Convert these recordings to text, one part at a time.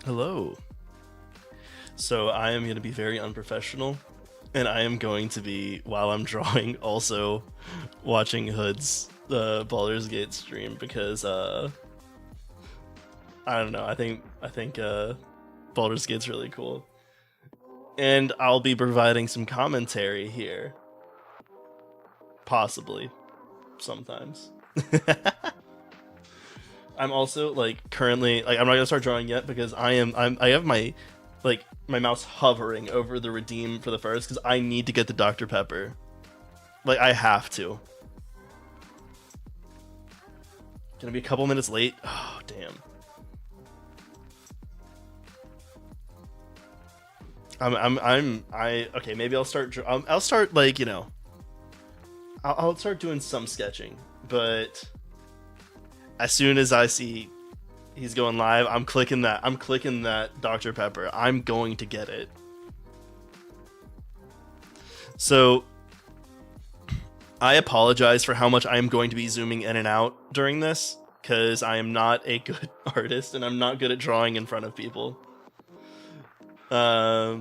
Hello. So I am going to be very unprofessional, and I am going to be, while I'm drawing, also watching Hood's Baldur's Gate stream because I don't know. I think Baldur's Gate's really cool, and I'll be providing some commentary here, possibly, sometimes. I'm also like currently like I'm not gonna start drawing yet because I have my mouse hovering over the redeem for the first because I need to get the Dr. Pepper. Like I have to. Gonna be a couple minutes late. Oh damn. I okay. Maybe I'll start. I'll start like I'll start doing some sketching, but as soon as I see he's going live, I'm clicking that. I'm clicking that Dr. Pepper. I'm going to get it. So I apologize for how much I am going to be zooming in and out during this because I am not a good artist and I'm not good at drawing in front of people. Also,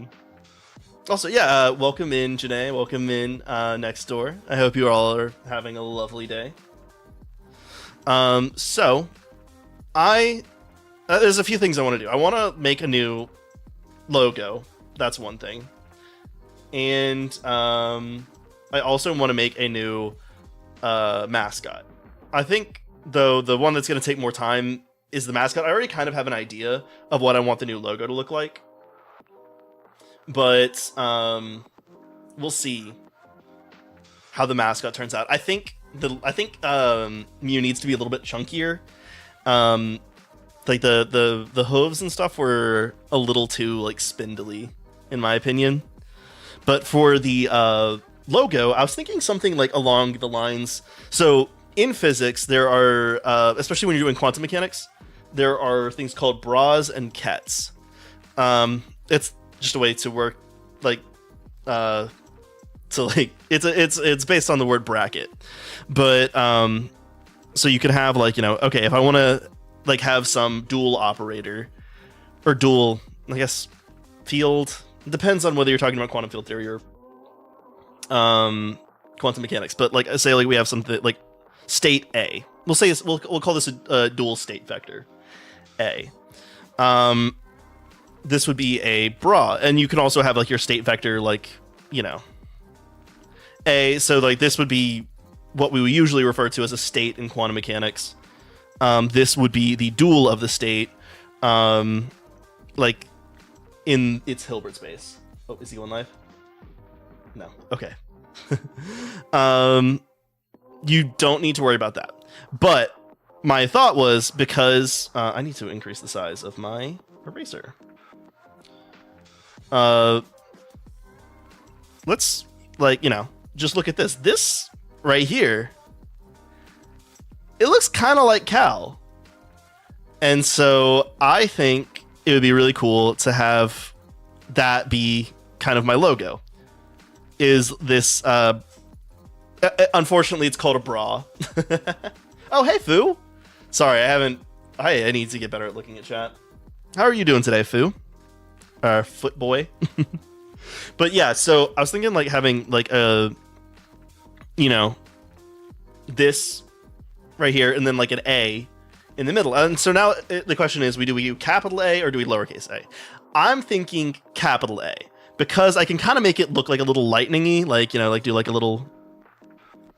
yeah, welcome in, Janae. Welcome in next door. I hope you all are having a lovely day. So I there's a few things I want to do. I want to make a new logo. That's one thing. And I also want to make a new mascot. I think though the one that's going to take more time is the mascot. I already kind of have an idea of what I want the new logo to look like. But we'll see how the mascot turns out. I think Mew needs to be a little bit chunkier. Like the hooves and stuff were a little too like spindly, in my opinion. But for the logo, I was thinking something like along the lines. So in physics, there are especially when you're doing quantum mechanics, there are things called bras and kets. It's just a way to work like so like it's based on the word bracket, but so you could have like okay, if I want to like have some dual operator or dual, I guess, field. It depends on whether you're talking about quantum field theory or quantum mechanics. But like say like we have something like state A. We'll call this a dual state vector A. This would be a bra, and you can also have like your state vector like A. So like this would be what we would usually refer to as a state in quantum mechanics. This would be the dual of the state, like in its Hilbert space. Oh, is he going live? No. Okay. You don't need to worry about that. But my thought was because I need to increase the size of my eraser. Let's just look at this. This right here, it looks kind of like Cal. And so I think it would be really cool to have that be kind of my logo. Is this, unfortunately, it's called a bra. Oh, hey, Fu. Sorry, I need to get better at looking at chat. How are you doing today, Fu? Foot boy. But yeah, so I was thinking like having like a, this right here and then like an A in the middle. And so now the question is, do we do capital A or do we lowercase a? I'm thinking capital A because I can kind of make it look like a little lightning-y, like, like do like a little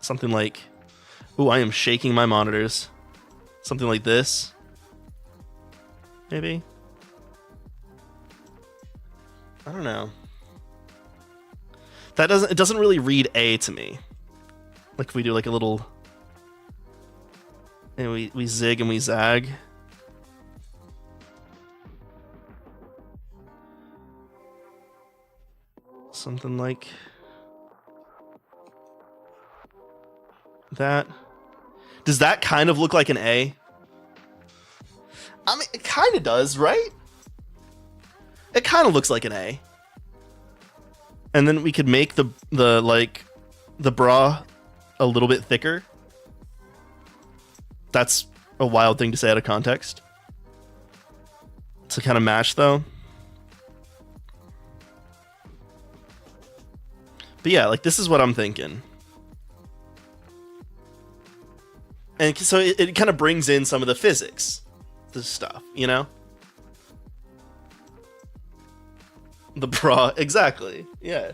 something like, ooh, I am shaking my monitors. Something like this. Maybe. I don't know. It doesn't really read A to me. Like if we do like a little, and we zig and we zag. Something like that. Does that kind of look like an A? I mean, it kind of does, right? It kind of looks like an A. And then we could make the bra a little bit thicker. That's a wild thing to say out of context. to kind of match though. But yeah, like this is what I'm thinking. And so it kind of brings in some of the physics, the stuff, you know? The bra, exactly, yeah.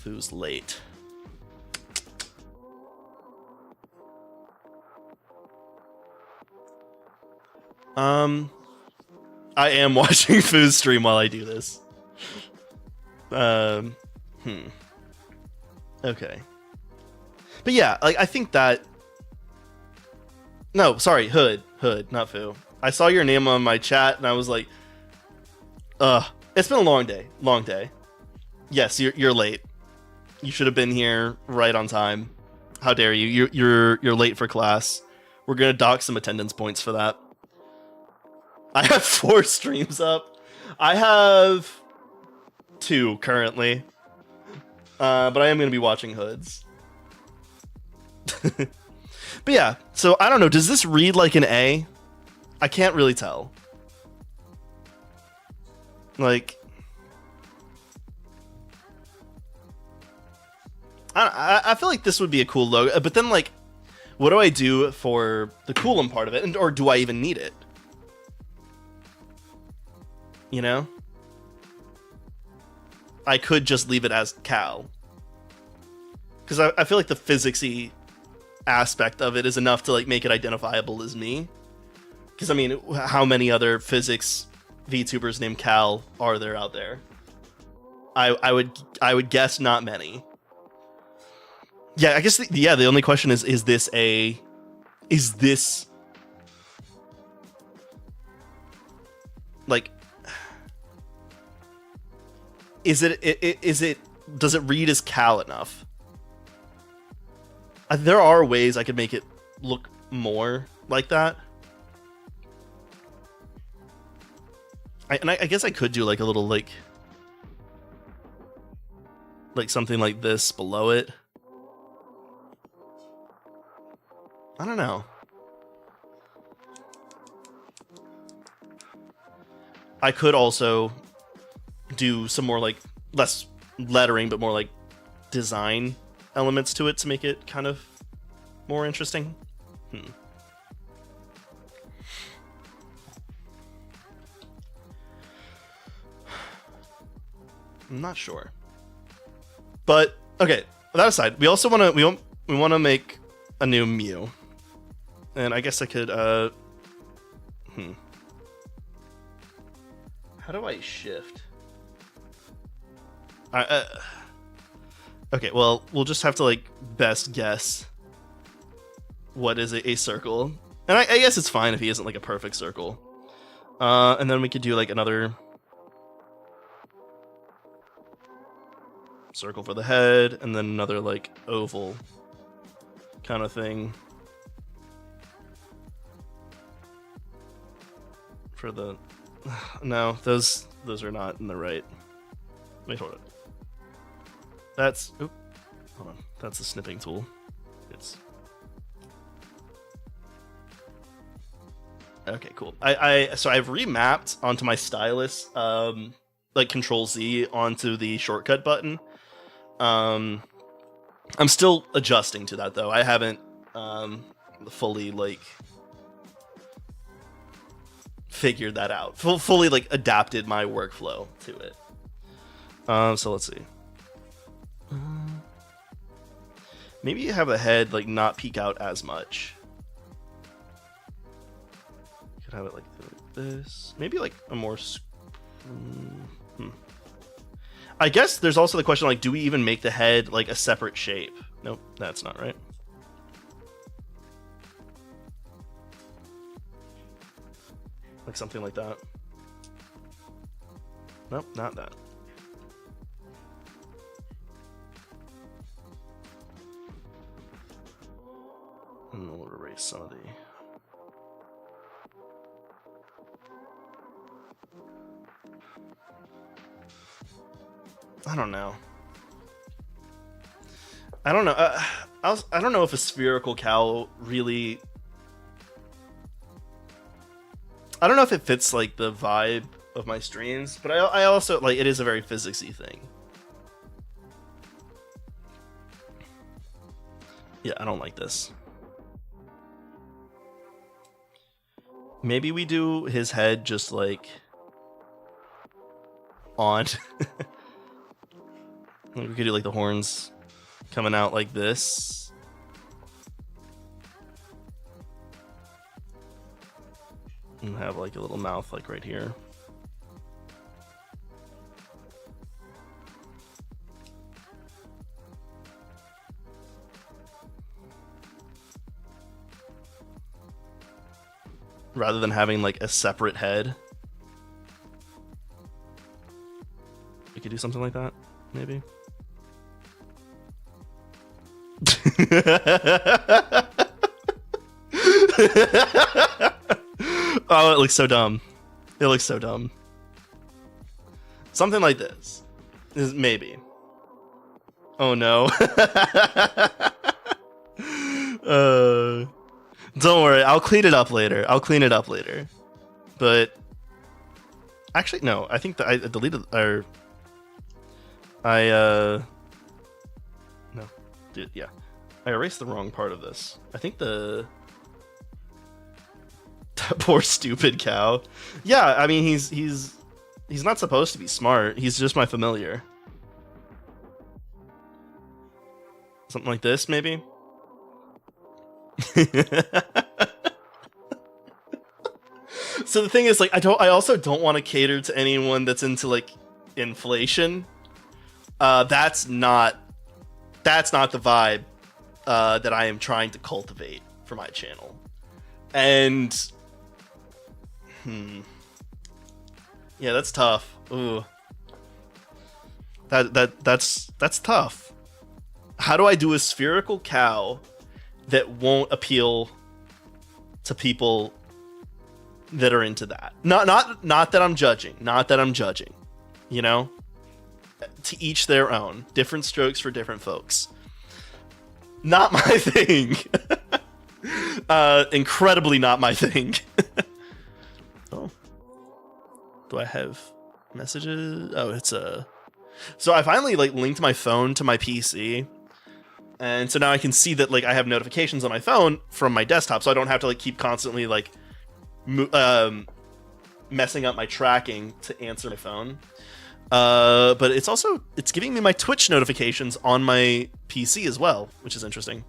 Who's late? I am watching Foo's stream while I do this. Okay. But yeah, like I think that. No, sorry, Hood, not Foo. I saw your name on my chat and I was like, it's been a long day. Yes, you're late. You should have been here right on time. How dare you? You're late for class. We're gonna dock some attendance points for that. I have 4 streams up. I have 2 currently. But I am gonna be watching Hoods. But yeah, so I don't know, does this read like an A? I can't really tell. Like, I feel like this would be a cool logo, but then like, what do I do for the coolum part of it, or do I even need it? You know? I could just leave it as Cal. Because I feel like the physicsy aspect of it is enough to like make it identifiable as me. Because I mean, how many other physics VTubers named Cal are there out there? I would guess not many. Yeah, I guess the only question is this like, is it does it read as Cal enough? There are ways I could make it look more like that. I guess I could do like a little like something like this below it. I don't know. I could also do some more like less lettering but more like design elements to it to make it kind of more interesting. I'm not sure. But okay, that aside, we also want to make a new Mew. And I guess I could how do I shift? Okay, well, we'll just have to like best guess what is a circle. And I guess it's fine if he isn't like a perfect circle. And then we could do like another circle for the head, and then another like oval kind of thing for the. No, those are not in the right. Wait, hold on. That's hold on. That's the snipping tool. It's okay. Cool. So I've remapped onto my stylus, like Control Z onto the shortcut button. I'm still adjusting to that though. I haven't fully like figured that out. Fully like adapted my workflow to it. So let's see. Maybe you have a head like not peek out as much. You could have it like this. Maybe like a more. I guess there's also the question like, do we even make the head like a separate shape? Nope, that's not right. Like something like that. Nope, not that. And we'll erase some of the. I don't know. I don't know. I don't know if a spherical cowl really I don't know if it fits like the vibe of my streams, but I also like it is a very physicsy thing. Yeah, I don't like this. Maybe we do his head just like on. We could do like the horns coming out like this. And have like a little mouth like right here. Rather than having like a separate head. We could do something like that, maybe. Oh, it looks so dumb. It looks so dumb. Something like this. Maybe. Oh no. Don't worry, I'll clean it up later. But actually, no. I think that I deleted or no. Dude, yeah. I erased the wrong part of this. I think that poor stupid cow. Yeah, I mean he's not supposed to be smart. He's just my familiar. Something like this, maybe. So the thing is, like, I also don't want to cater to anyone that's into like inflation. That's not the vibe that I am trying to cultivate for my channel. And yeah, that's tough. Ooh, that's tough. How do I do a spherical cow that won't appeal to people that are into that? Not that I'm judging. Not that I'm judging. You know? To each their own. Different strokes for different folks. Not my thing. Incredibly not my thing. Oh. Do I have messages? Oh, it's a... So I finally like linked my phone to my PC. And so now I can see that like I have notifications on my phone from my desktop, so I don't have to like keep constantly like messing up my tracking to answer my phone. But it's giving me my Twitch notifications on my PC as well, which is interesting.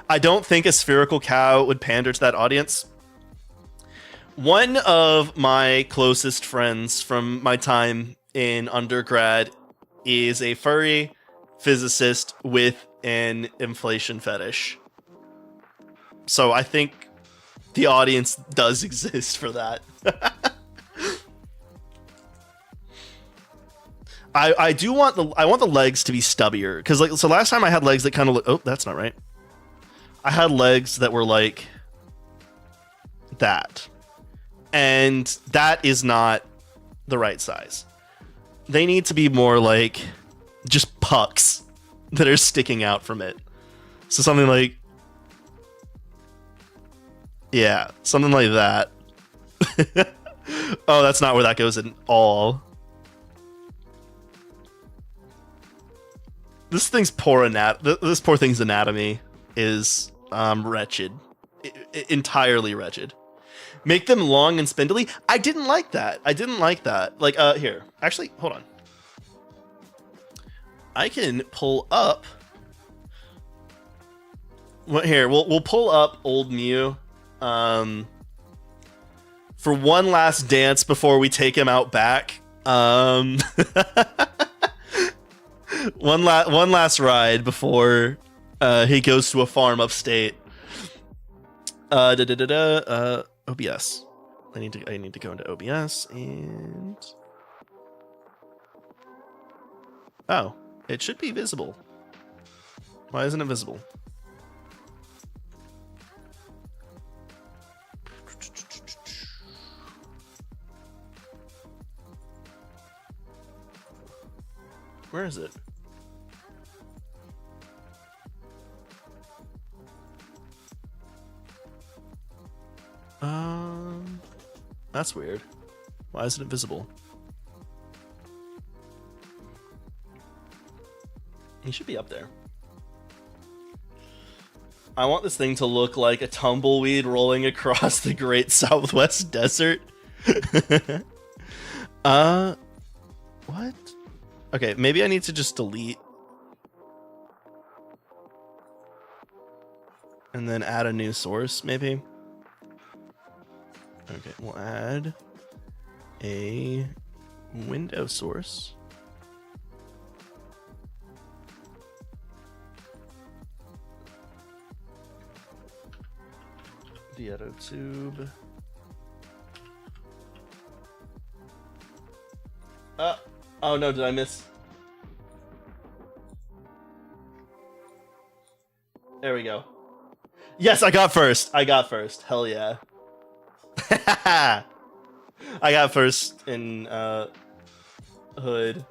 I don't think a spherical cow would pander to that audience. One of my closest friends from my time in undergrad is a furry physicist with an inflation fetish. So I think the audience does exist for that. I want the legs to be stubbier, because like, so last time I had legs that kind of look, oh, that's not right. I had legs that were like that, and that is not the right size. They need to be more like just pucks that are sticking out from it. So something like, yeah, something like that. Oh, that's not where that goes at all. This poor thing's anatomy is wretched, entirely wretched. Make them long and spindly. I didn't like that. Like, here, actually, hold on. I can pull up. What here? We'll pull up old Mew, for one last dance before we take him out back. One last ride before he goes to a farm upstate. OBS. I need to go into OBS and oh, it should be visible. Why isn't it visible? Where is it? That's weird. Why isn't it visible? He should be up there. I want this thing to look like a tumbleweed rolling across the great Southwest Desert. What? Okay, maybe I need to just delete. And then add a new source, maybe. Okay, we'll add a window source. DiedoTube. Oh no, did I miss? There we go. Yes, I got first. I got first. Hell yeah. I got first in Hood.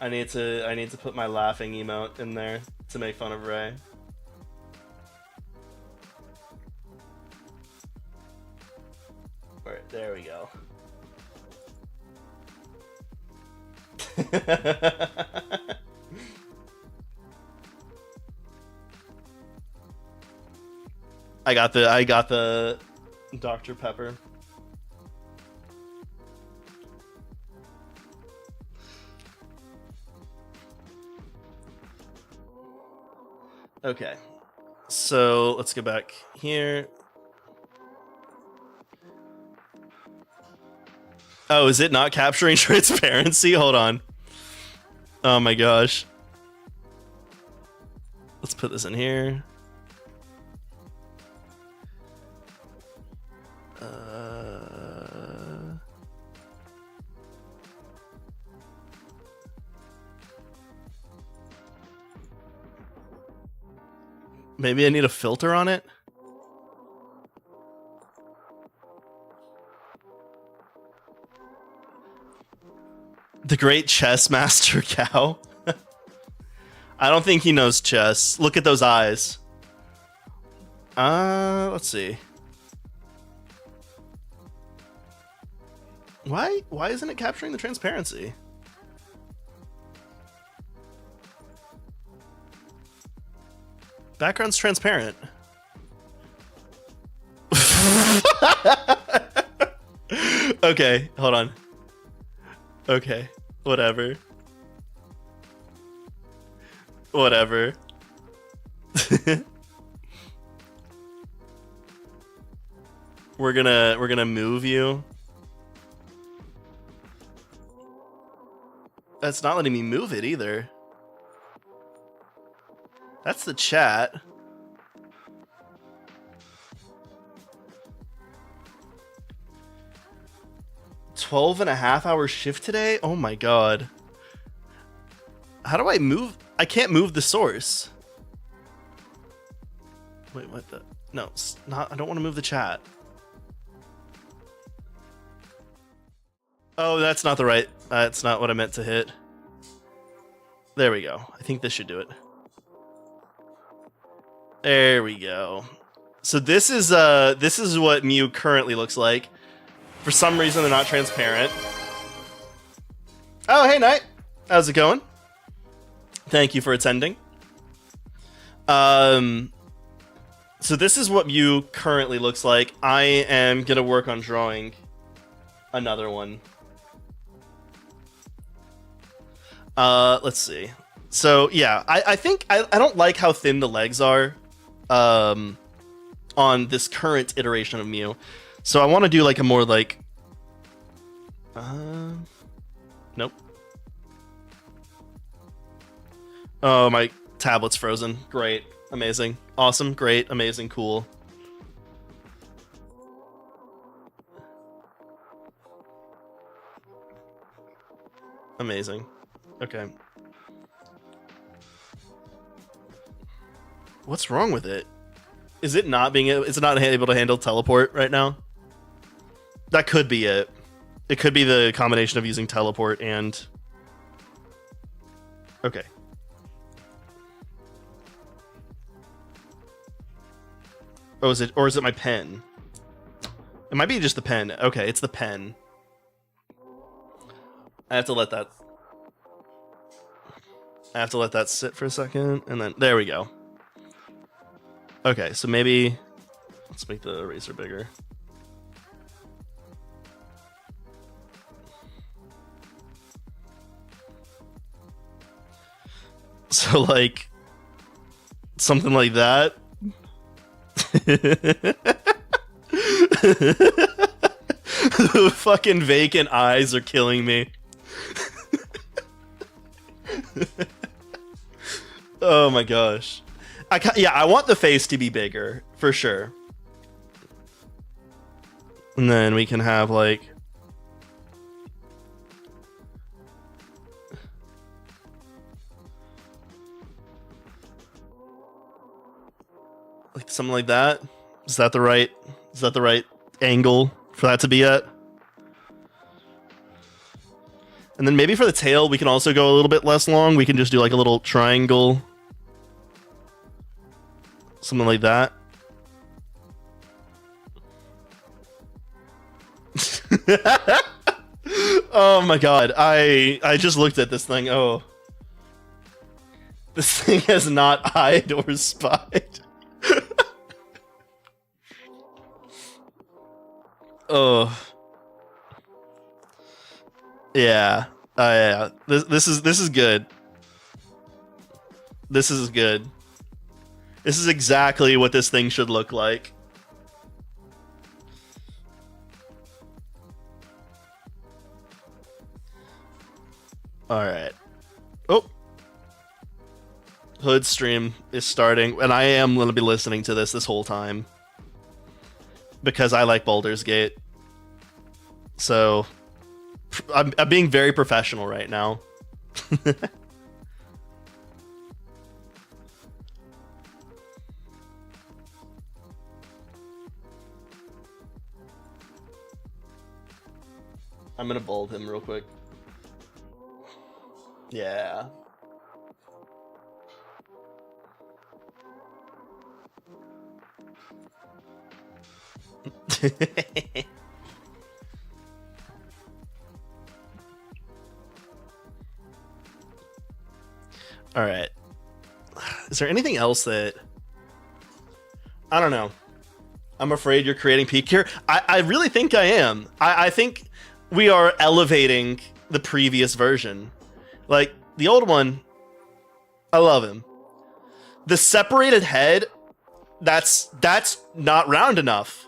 I need to put my laughing emote in there to make fun of Ray. Alright, there we go. I got the Dr. Pepper. Okay, so let's go back here. Oh, is it not capturing transparency? Hold on. Oh my gosh. Let's put this in here. Maybe I need a filter on it. The great chess master cow. I don't think he knows chess. Look at those eyes. Let's see. Why isn't it capturing the transparency? Background's transparent. Okay, hold on. Okay, whatever. Whatever. We're gonna move you. That's not letting me move it either. That's the chat. "12.5-hour shift today? Oh my god. How do I move? I can't move the source. Wait, what the? No, it's not. I don't want to move the chat. Oh, that's not the right. That's not what I meant to hit. There we go. I think this should do it. There we go. So this is what Mew currently looks like. For some reason, they're not transparent. Oh, hey, Knight. How's it going? Thank you for attending. So this is what Mew currently looks like. I am gonna work on drawing another one. Let's see. So yeah, I think I don't like how thin the legs are on this current iteration of Mew. So I want to do like a more like nope. Oh, my tablet's frozen. Great. Amazing. Awesome. Great. Amazing. Cool. Amazing. Okay. What's wrong with it? Is it not able to handle teleport right now? That could be it. It could be the combination of using teleport and... Okay. Oh, is it my pen? It might be just the pen. Okay, it's the pen. I have to let that sit for a second, and then there we go. Okay, so maybe let's make the eraser bigger. So like something like that. The fucking vacant eyes are killing me. Oh my gosh. I want the face to be bigger for sure. And then we can have like something like that. Is that the right angle for that to be at? And then maybe for the tail we can also go a little bit less long. We can just do like a little triangle. Something like that. Oh my god. I just looked at this thing. Oh. This thing has not eyed or spied. Oh. Yeah. Yeah. This is good. This is good. This is exactly what this thing should look like. Alright. Oh. Hood stream is starting, and I am going to be listening to this whole time. Because I like Baldur's Gate. So, I'm being very professional right now. I'm gonna bold him real quick. Yeah. All right. Is there anything else that I don't know? I'm afraid you're creating peak here. I really think I am. I think we are elevating the previous version. Like the old one, I love him. The separated head, that's not round enough.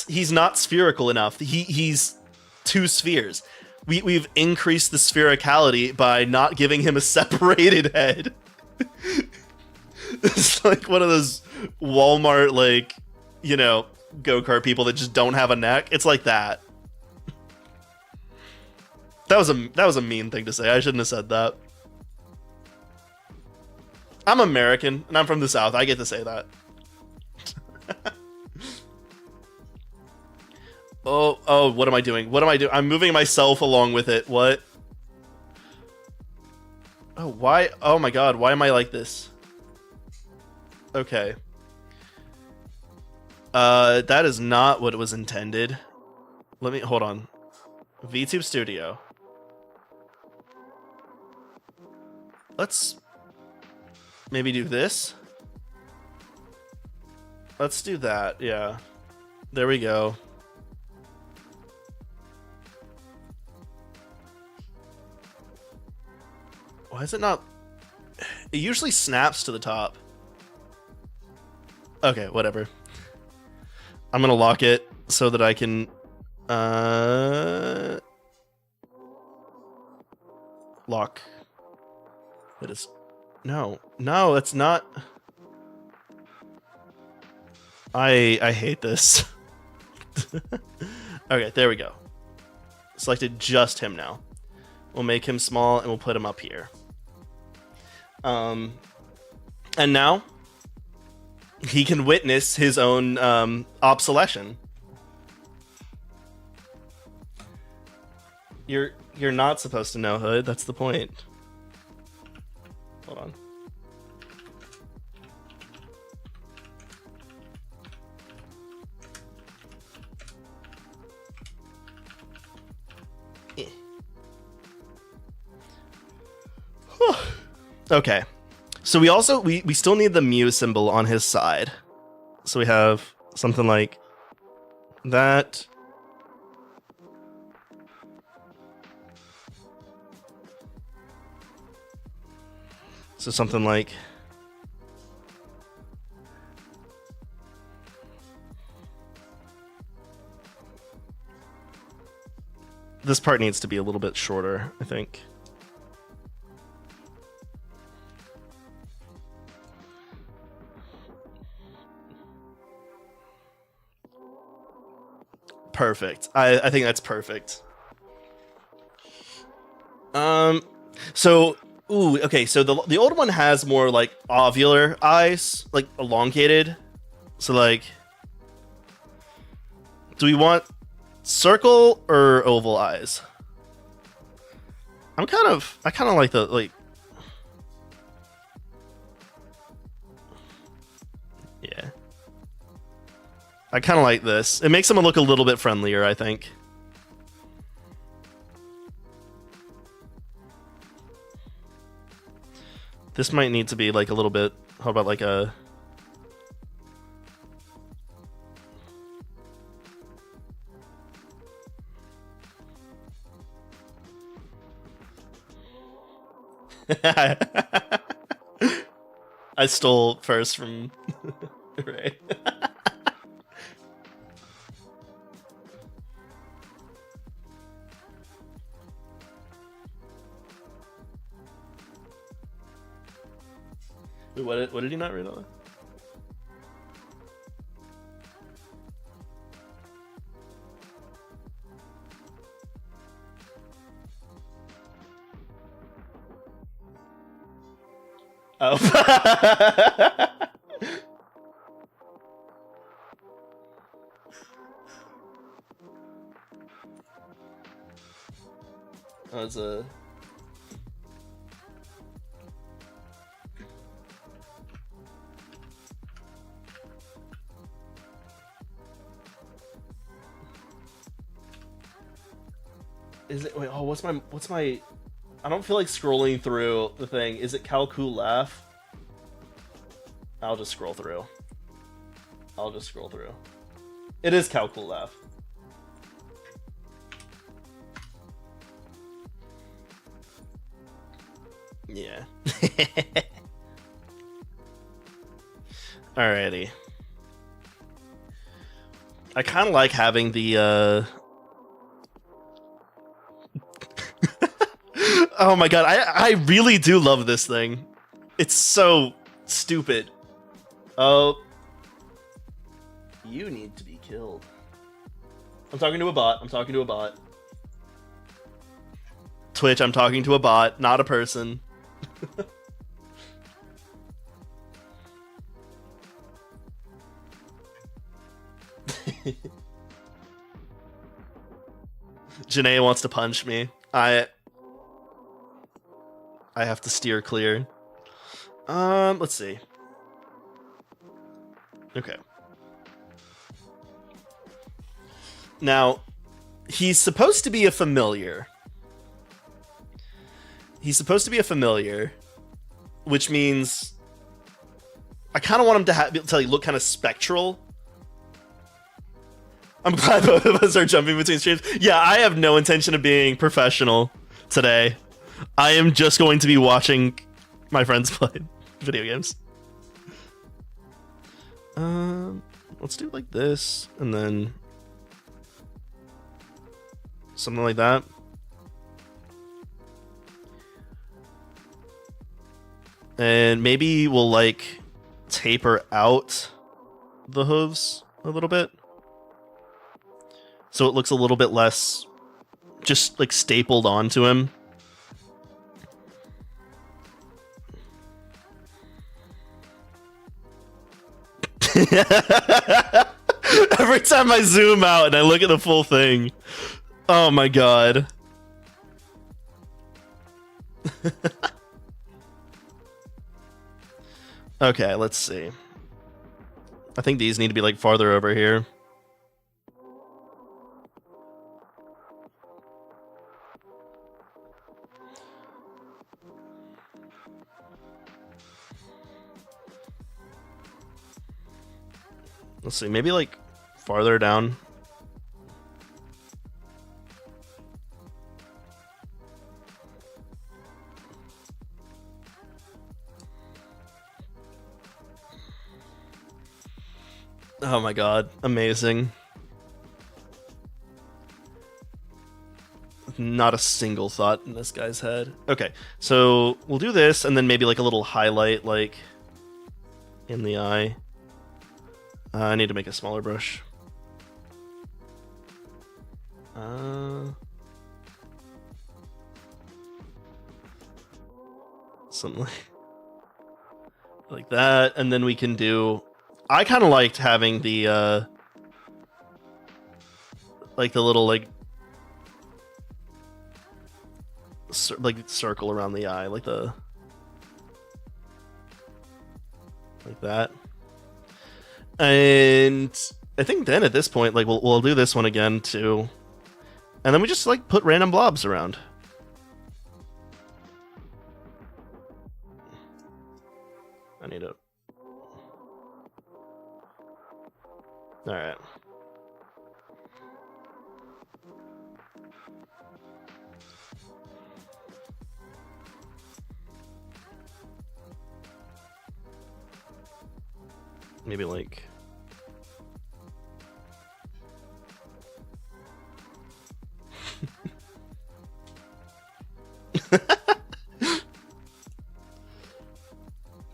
He's not spherical enough. He's two spheres. We've increased the sphericality by not giving him a separated head. It's like one of those Walmart, like, you know, go-kart people that just don't have a neck. It's like that. That was a mean thing to say. I shouldn't have said that. I'm American and I'm from the South. I get to say that. Oh, what am I doing? What am I doing? I'm moving myself along with it. What? Oh, why? Oh my god, why am I like this? Okay. That is not what it was intended. Hold on. VTube Studio. Let's maybe do this. Let's do that, yeah. There we go. Why is it not? It usually snaps to the top. Okay, whatever. I'm gonna lock it so that I can lock. It is no, it's not. I hate this. Okay, there we go. Selected just him now. We'll make him small and we'll put him up here. And now he can witness his own obsolescence. You're not supposed to know, Hood. That's the point. Hold on. Okay. So we still need the Mew symbol on his side. So we have something like that. So something like this part needs to be a little bit shorter, I think. Perfect. I think that's perfect. So okay, so the old one has more like ovular eyes, like elongated. So like, do we want circle or oval eyes? I kind of like the like. Yeah. I kind of like this. It makes him look a little bit friendlier, I think. This might need to be like a little bit. How about like a. I stole first from Ray. Wait, what did he not read on? Oh. Oh, it's a. Is it? Wait. Oh, what's my? I don't feel like scrolling through the thing. Is it Calcul Laugh? I'll just scroll through. It is Calcul Laugh. Yeah. Alrighty. I kind of like having the. Oh my god, I really do love this thing. It's so stupid. Oh. You need to be killed. I'm talking to a bot. Twitch, I'm talking to a bot, not a person. Janae wants to punch me. I have to steer clear. Let's see. Okay. Now, he's supposed to be a familiar. Which means I kind of want him to look kind of spectral. I'm glad both of us are jumping between streams. Yeah, I have no intention of being professional today. I am just going to be watching my friends play video games. Let's do like this, and then something like that. And maybe we'll like taper out the hooves a little bit, so it looks a little bit less just like stapled onto him. Every time I zoom out and I look at the full thing, oh my god. Okay, let's see. I think these need to be like farther over here. Let's see, maybe like farther down. Oh my god, amazing. Not a single thought in this guy's head. Okay, so we'll do this, and then maybe like a little highlight, like in the eye. I need to make a smaller brush. Something like that, and then we can do. I kind of liked having the like the little like circle around the eye, like that. And I think then at this point, like we'll do this one again too, and then we just like put random blobs around. I need to. All right. Maybe like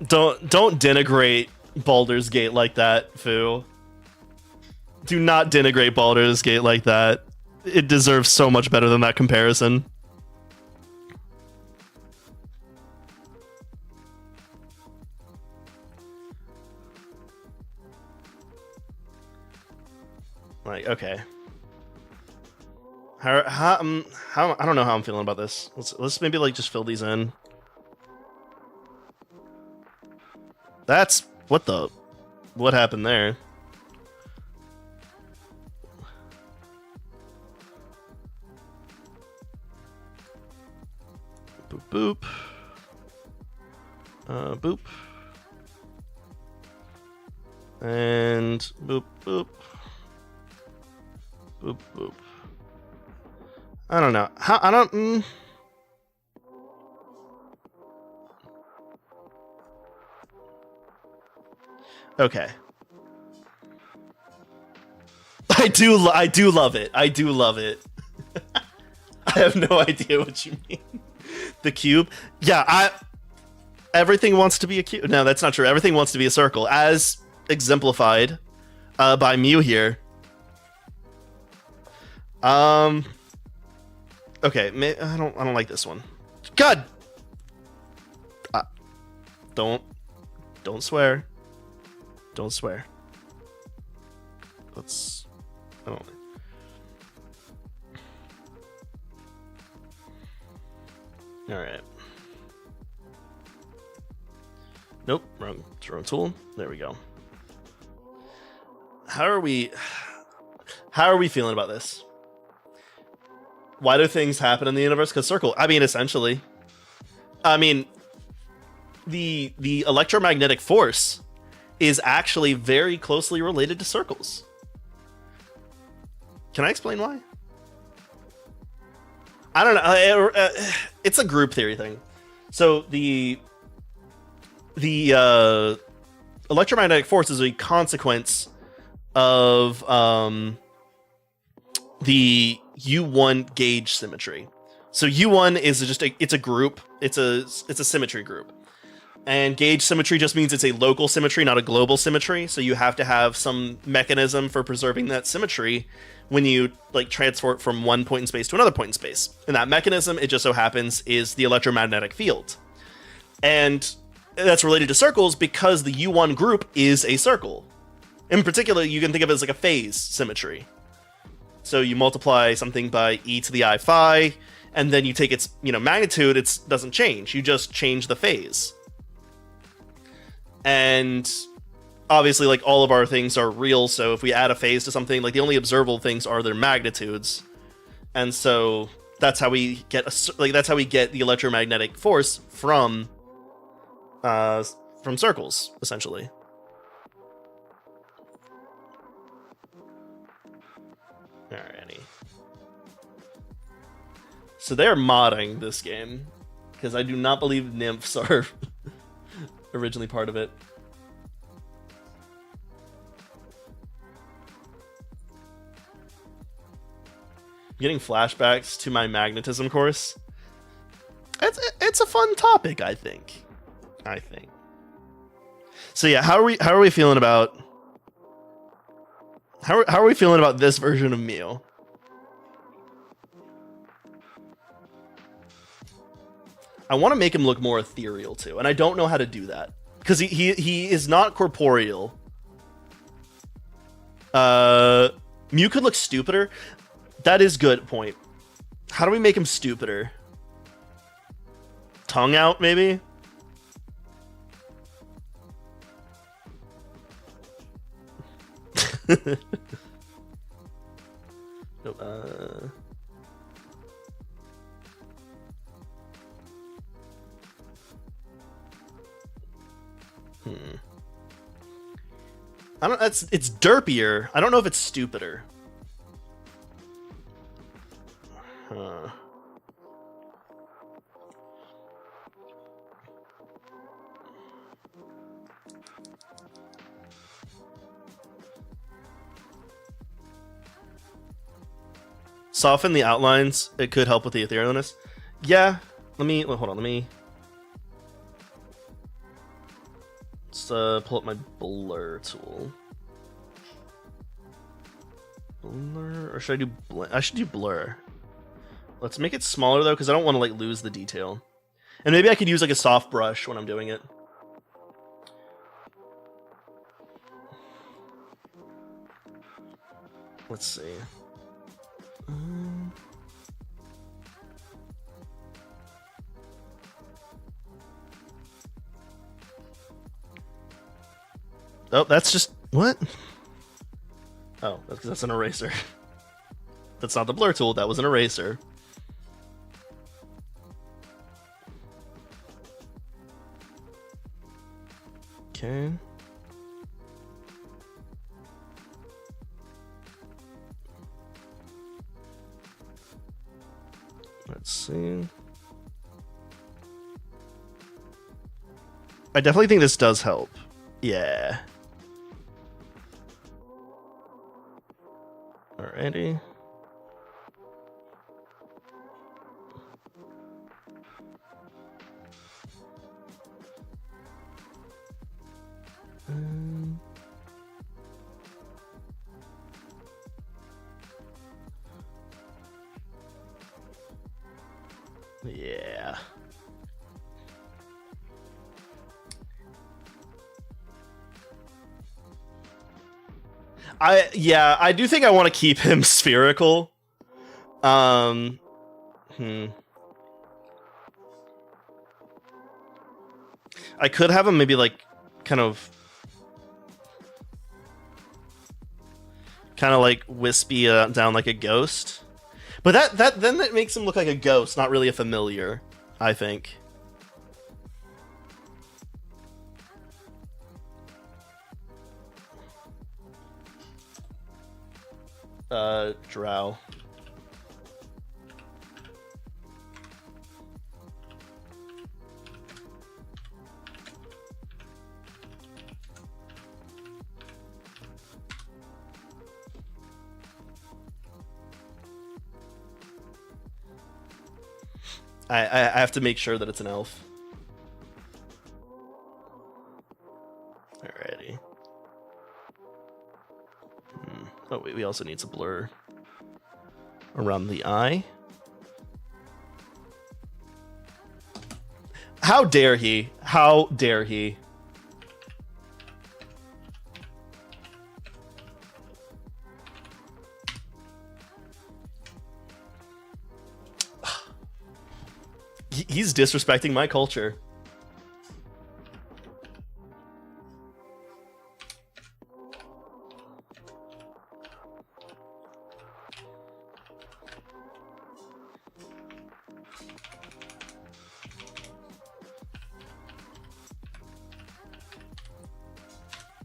don't denigrate Baldur's Gate like that, Fu. Do not denigrate Baldur's Gate like that. It deserves so much better than that comparison. Like, okay. How I don't know how I'm feeling about this. Let's maybe like just fill these in. That's what happened there? Boop boop. Boop. And boop boop. Boop boop. I don't know. I don't. Okay. I do love it. I do love it. I have no idea what you mean. The cube? Yeah, everything wants to be a cube. No, that's not true. Everything wants to be a circle, as exemplified by Mew here. Okay, I don't like this one. God, don't swear. Don't swear. Let's. I don't. All right. Nope, wrong tool. There we go. How are we feeling about this? Why do things happen in the universe? Because circle. I mean, essentially. I mean, the electromagnetic force is actually very closely related to circles. Can I explain why? I don't know. It's a group theory thing. So the electromagnetic force is a consequence of the U1 gauge symmetry. So U1 is just it's a group. It's a symmetry group. And gauge symmetry just means it's a local symmetry, not a global symmetry. So you have to have some mechanism for preserving that symmetry when you like transport from one point in space to another point in space. And that mechanism, it just so happens, is the electromagnetic field. And that's related to circles because the U1 group is a circle. In particular, you can think of it as like a phase symmetry. So you multiply something by e to the I phi, and then you take its magnitude, it doesn't change. You just change the phase. And obviously, like, all of our things are real, so if we add a phase to something, like, the only observable things are their magnitudes. And so that's how we get the electromagnetic force from from circles, essentially. Alrighty. So they're modding this game, because I do not believe nymphs are originally part of it. Getting flashbacks to my magnetism course. It's a fun topic, I think. So yeah, how are we feeling about how are we feeling about this version of Mew? I want to make him look more ethereal too, and I don't know how to do that because he is not corporeal. Mew could look stupider. That is good point. How do we make him stupider? Tongue out, maybe? No, I don't. It's derpier. I don't know if it's stupider. Huh. Soften the outlines. It could help with the etherealness. Yeah. Hold on. Let me. Let's pull up my blur tool. Blur, or should I do blend? I should do blur. Let's make it smaller though, because I don't want to like lose the detail. And maybe I could use like a soft brush when I'm doing it. Let's see. Oh, that's just what? Oh, that's because that's an eraser. That's not the blur tool. That was an eraser. Okay. Let's see. I definitely think this does help. Yeah. Alrighty. Yeah. I do think I want to keep him spherical. I could have him maybe like kind of like wispy down like a ghost. But that makes him look like a ghost, not really a familiar, I think. Drow. I have to make sure that it's an elf. Alrighty. Oh wait, we also need some blur around the eye. How dare he? How dare he? He's disrespecting my culture.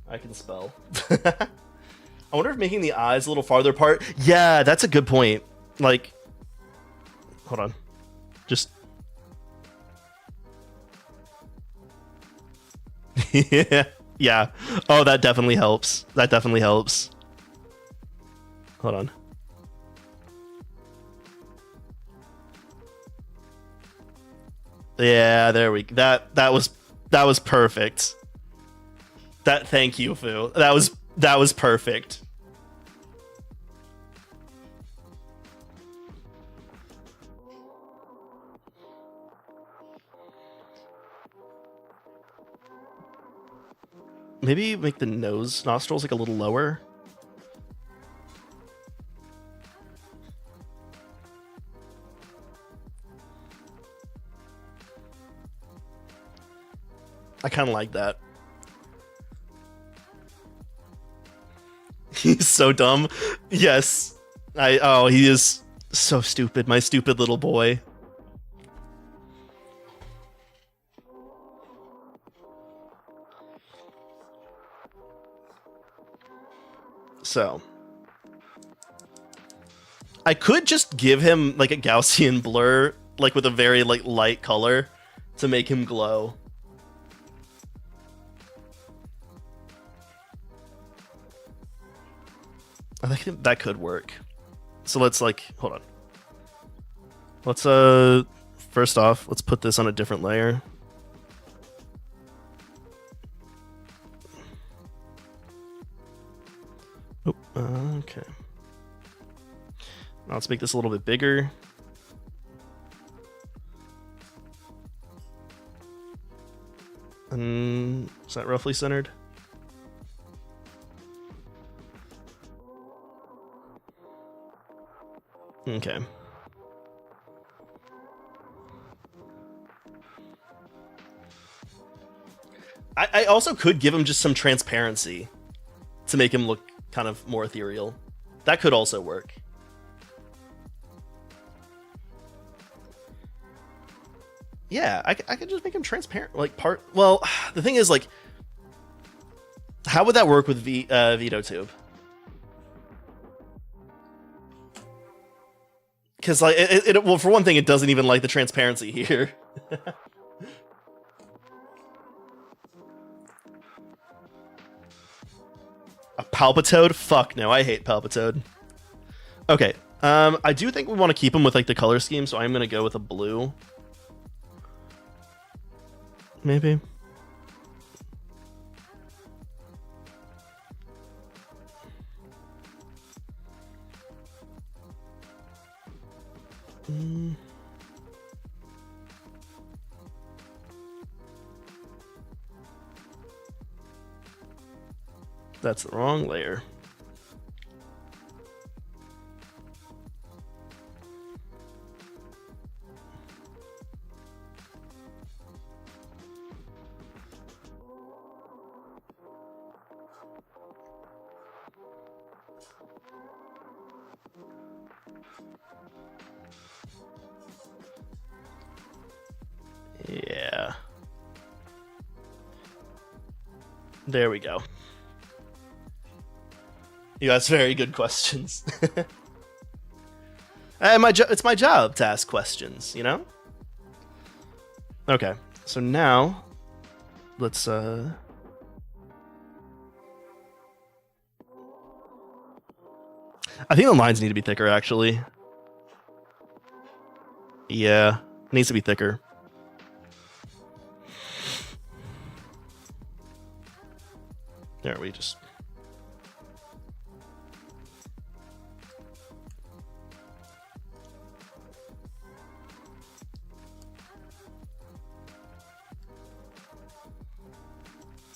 I can spell. I wonder if making the eyes a little farther apart. Yeah, that's a good point. Like, hold on. Just. Yeah. Yeah. Oh, that definitely helps. That definitely helps. Hold on. Yeah, there we that was perfect. Thank you, Fu. That was perfect. Maybe make the nose nostrils like a little lower. I kind of like that. He's so dumb. Yes. Oh, he is so stupid. My stupid little boy. So I could just give him like a Gaussian blur, like with a very like light color to make him glow. I think that could work. So let's like, hold on. Let's first off, let's put this on a different layer. Oh, okay. Now let's make this a little bit bigger. And is that roughly centered? Okay. I also could give him just some transparency to make him look kind of more ethereal. That could also work. Yeah, I could just make him transparent. Like part. Well, the thing is, like, how would that work with VitoTube? Because like well, for one thing, it doesn't even like the transparency here. A Palpitoad? Fuck no, I hate Palpitoad. Okay, I do think we want to keep him with like the color scheme, so I'm gonna go with a blue. Maybe. That's the wrong layer. Yeah. There we go. You ask very good questions. It's my job to ask questions, you know? Okay, so now let's I think the lines need to be thicker, actually. Yeah, it needs to be thicker. There, we just...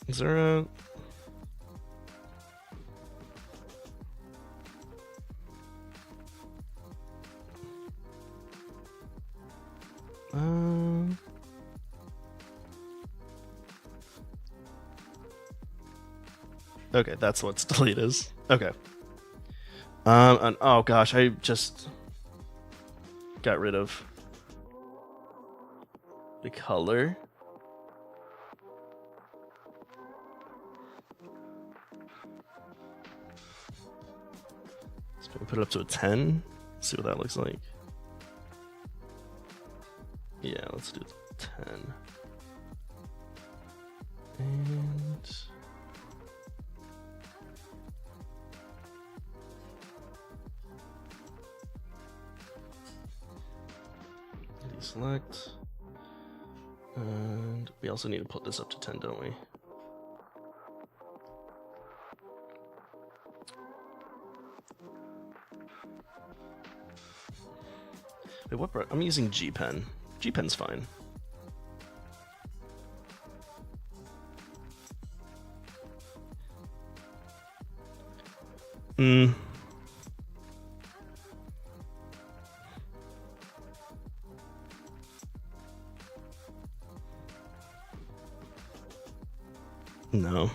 Is there a... Okay, that's what delete is. Okay. And oh gosh, I just got rid of the color. Can we put it up to a 10? See what that looks like. Yeah, let's do 10. And deselect. And we also need to put this up to 10, don't we? Wait, what? I'm using G Pen. G Pen's fine. No.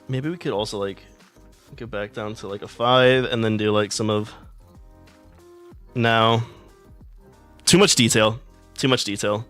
Maybe we could also like go back down to like a 5 and then do like some of. No. Too much detail. Too much detail.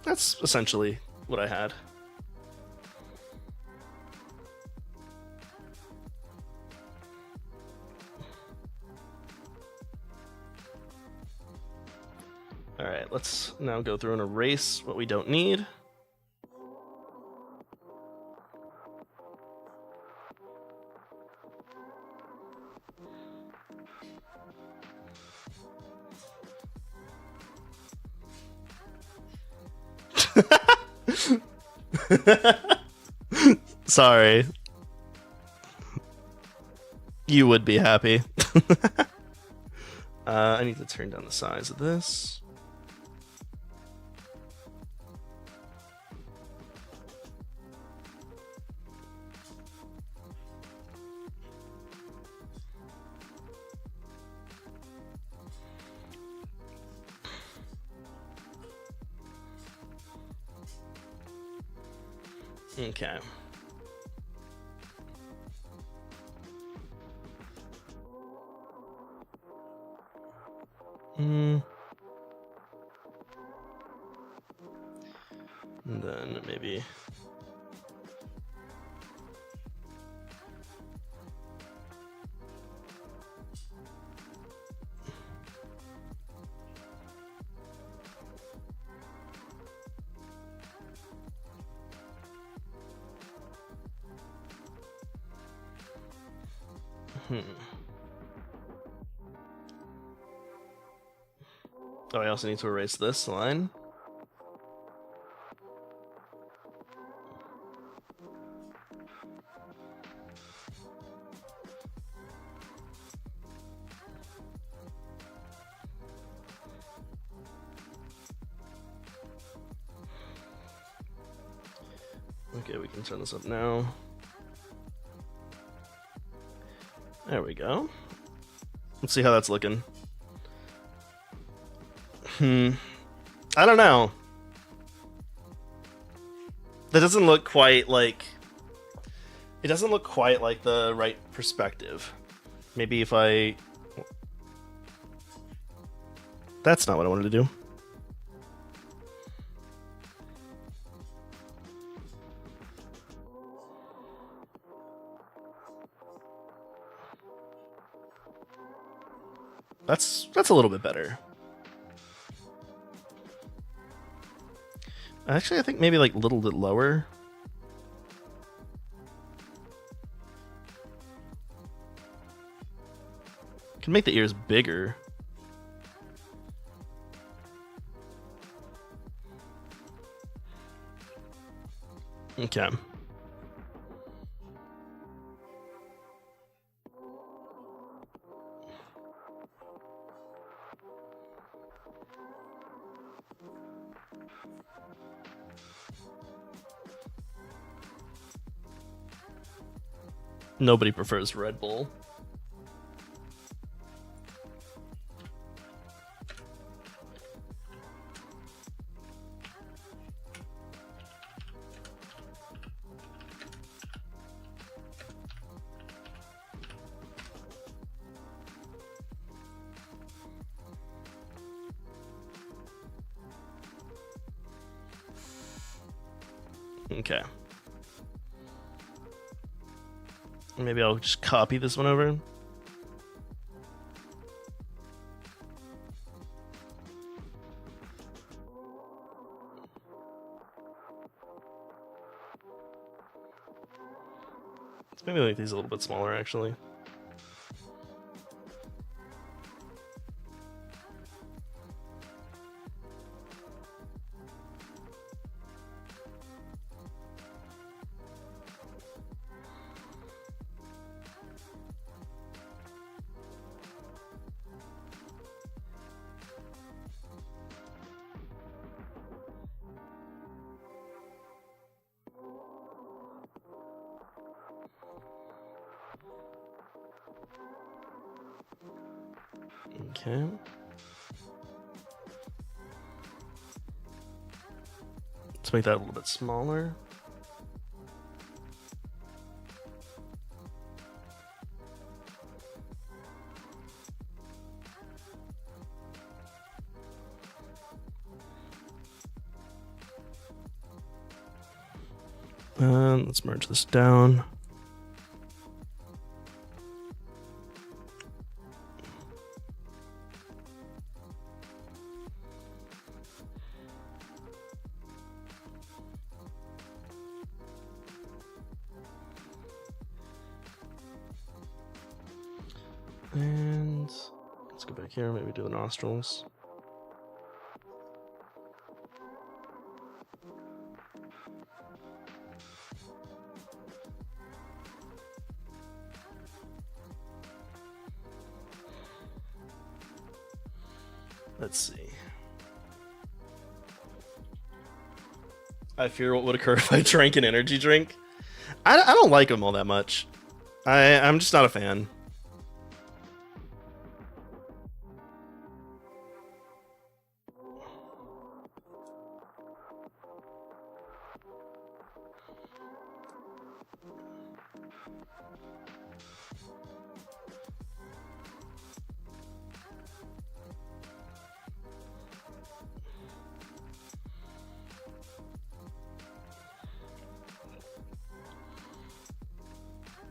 That's essentially what I had. All right, let's now go through and erase what we don't need. Sorry. You would be happy. I need to turn down the size of this. Okay. And then maybe. Oh, I also need to erase this line. Okay, we can turn this up now. There we go. Let's see how that's looking. I don't know. That doesn't look quite like... It doesn't look quite like the right perspective. Maybe if I... That's not what I wanted to do. That's a little bit better. Actually, I think maybe like a little bit lower. Can make the ears bigger. Okay. Nobody prefers Red Bull. Okay. Maybe I'll just copy this one over. Let's maybe make these a little bit smaller, actually. Okay. Let's make that a little bit smaller. And let's merge this down. And let's go back here, maybe do the nostrils. Let's see. I fear what would occur if I drank an energy drink. I don't like them all that much. I'm just not a fan.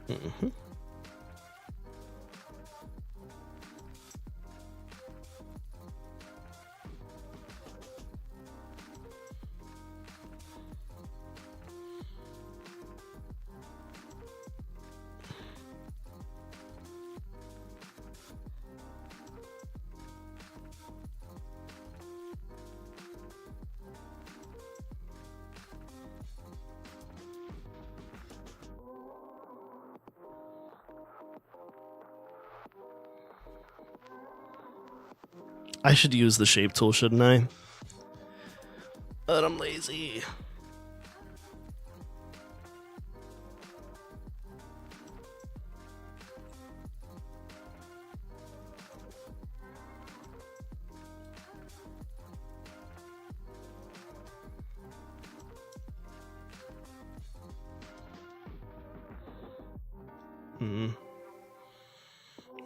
Mm-hmm. I should use the shape tool, shouldn't I? But I'm lazy.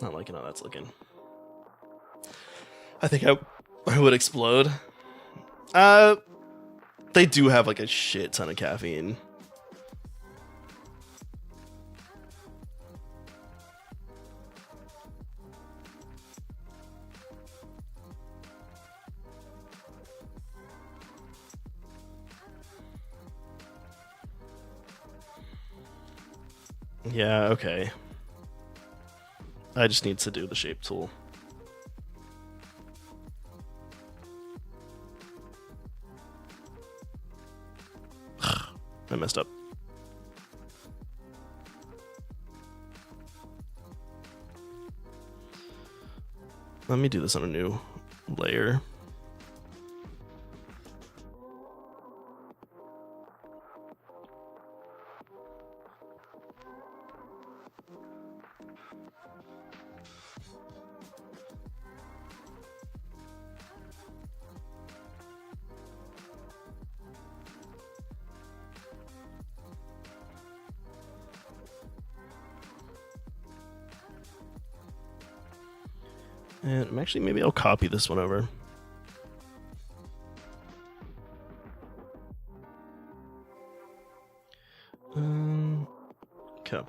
Not liking how that's looking. I think I would explode. They do have like a shit ton of caffeine. Yeah, okay. I just need to do the shape tool. I messed up. Let me do this on a new layer. And actually, maybe I'll copy this one over.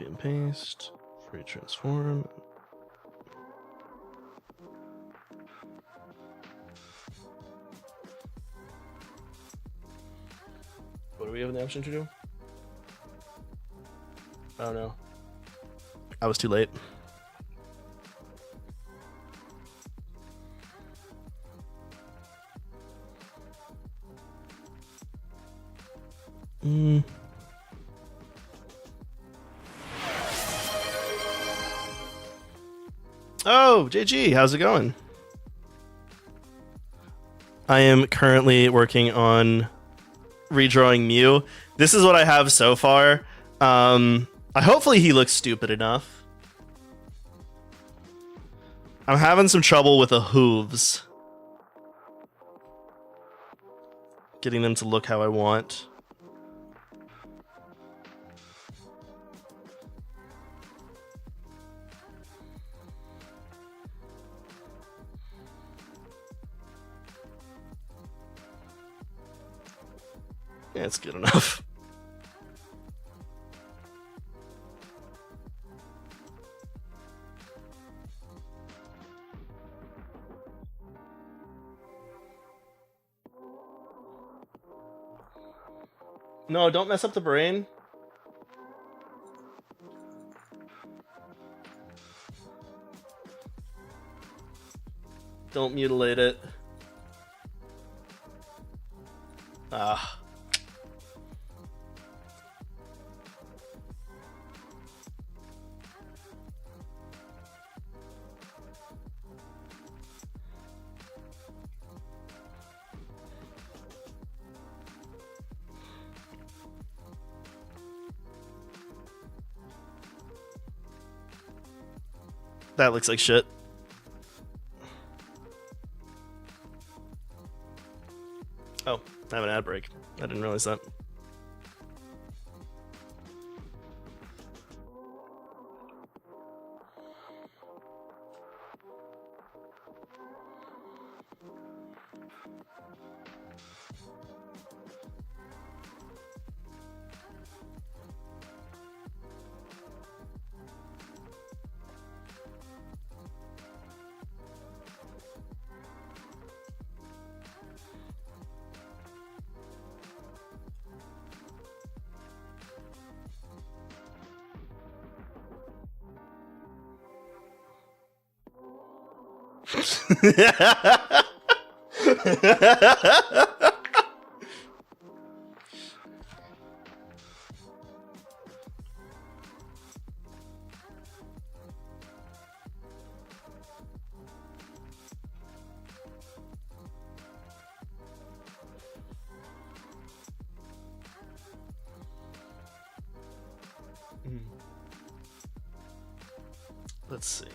Copy and paste. Free transform. What do we have the option to do? I don't know. I was too late. Oh, JG, how's it going? I am currently working on redrawing Mew. This is what I have so far. Hopefully he looks stupid enough. I'm having some trouble with the hooves. Getting them to look how I want. Yeah, it's good enough. No, don't mess up the brain. Don't mutilate it. Ah. That looks like shit. Oh, I have an ad break. I didn't realize that. Let's see.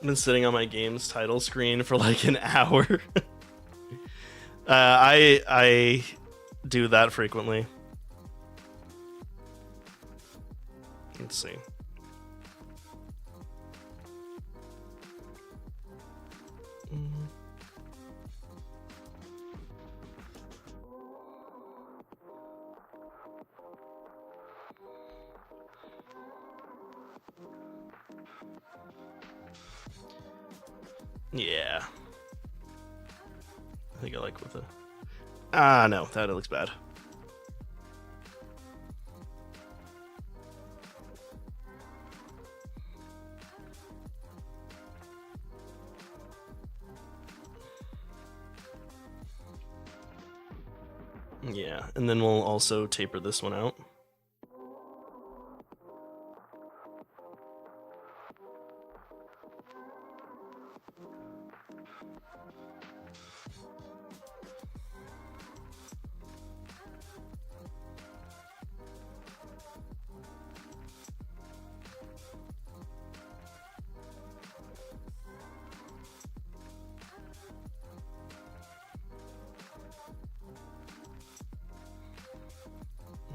I've been sitting on my game's title screen for like an hour. I do that frequently. Let's see. Yeah. I think I like with the... Ah, no, that looks bad. Yeah, and then we'll also taper this one out.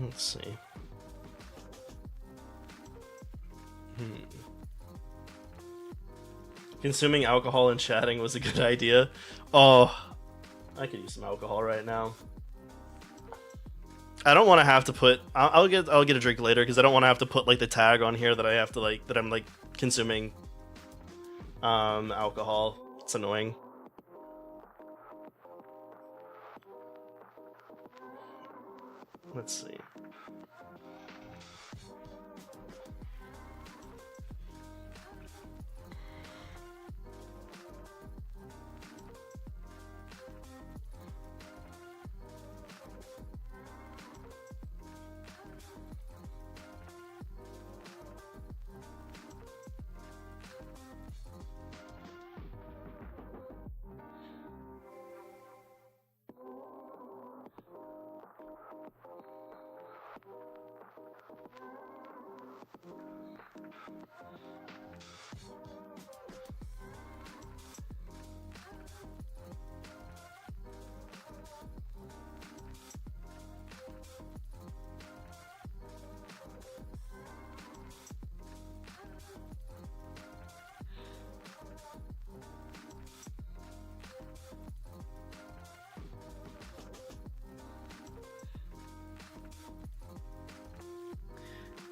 Let's see. Consuming alcohol and chatting was a good idea. Oh, I could use some alcohol right now. I don't want to have to put. I'll get a drink later because I don't want to have to put like the tag on here that I have to like that I'm like consuming alcohol. It's annoying. Let's see.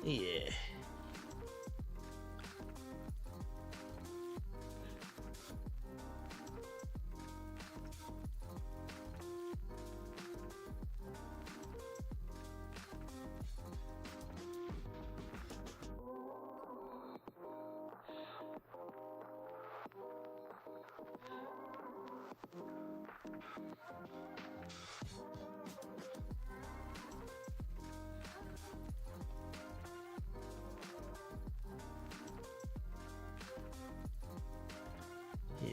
Yeah. Yeah.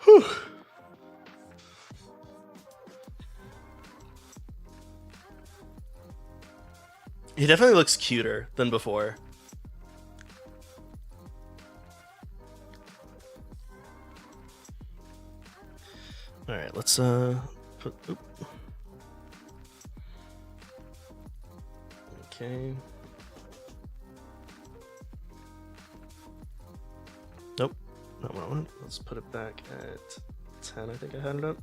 Whew. He definitely looks cuter than before. All right, let's put. Oop. Okay. Nope, not what I want. Let's put it back at 10. I think I had it up.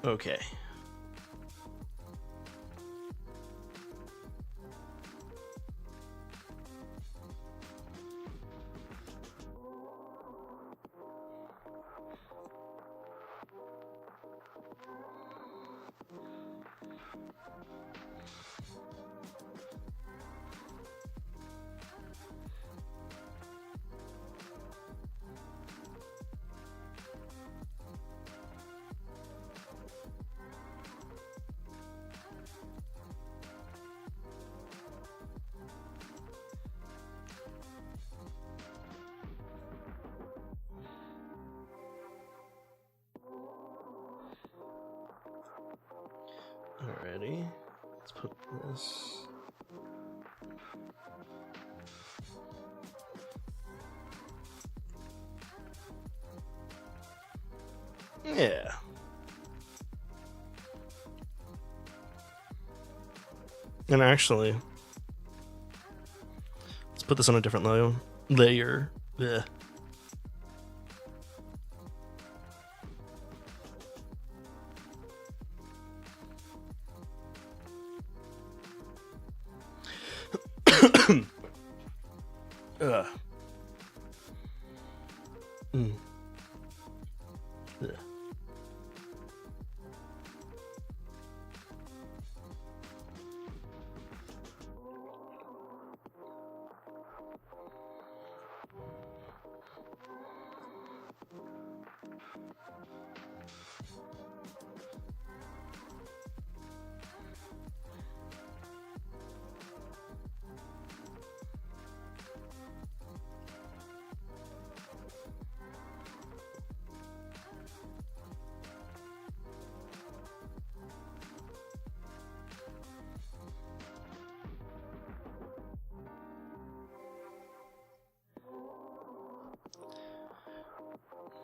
Okay. Alrighty, let's put this. Yeah. And actually, let's put this on a different layer. Yeah. Ugh. Mm. Yeah.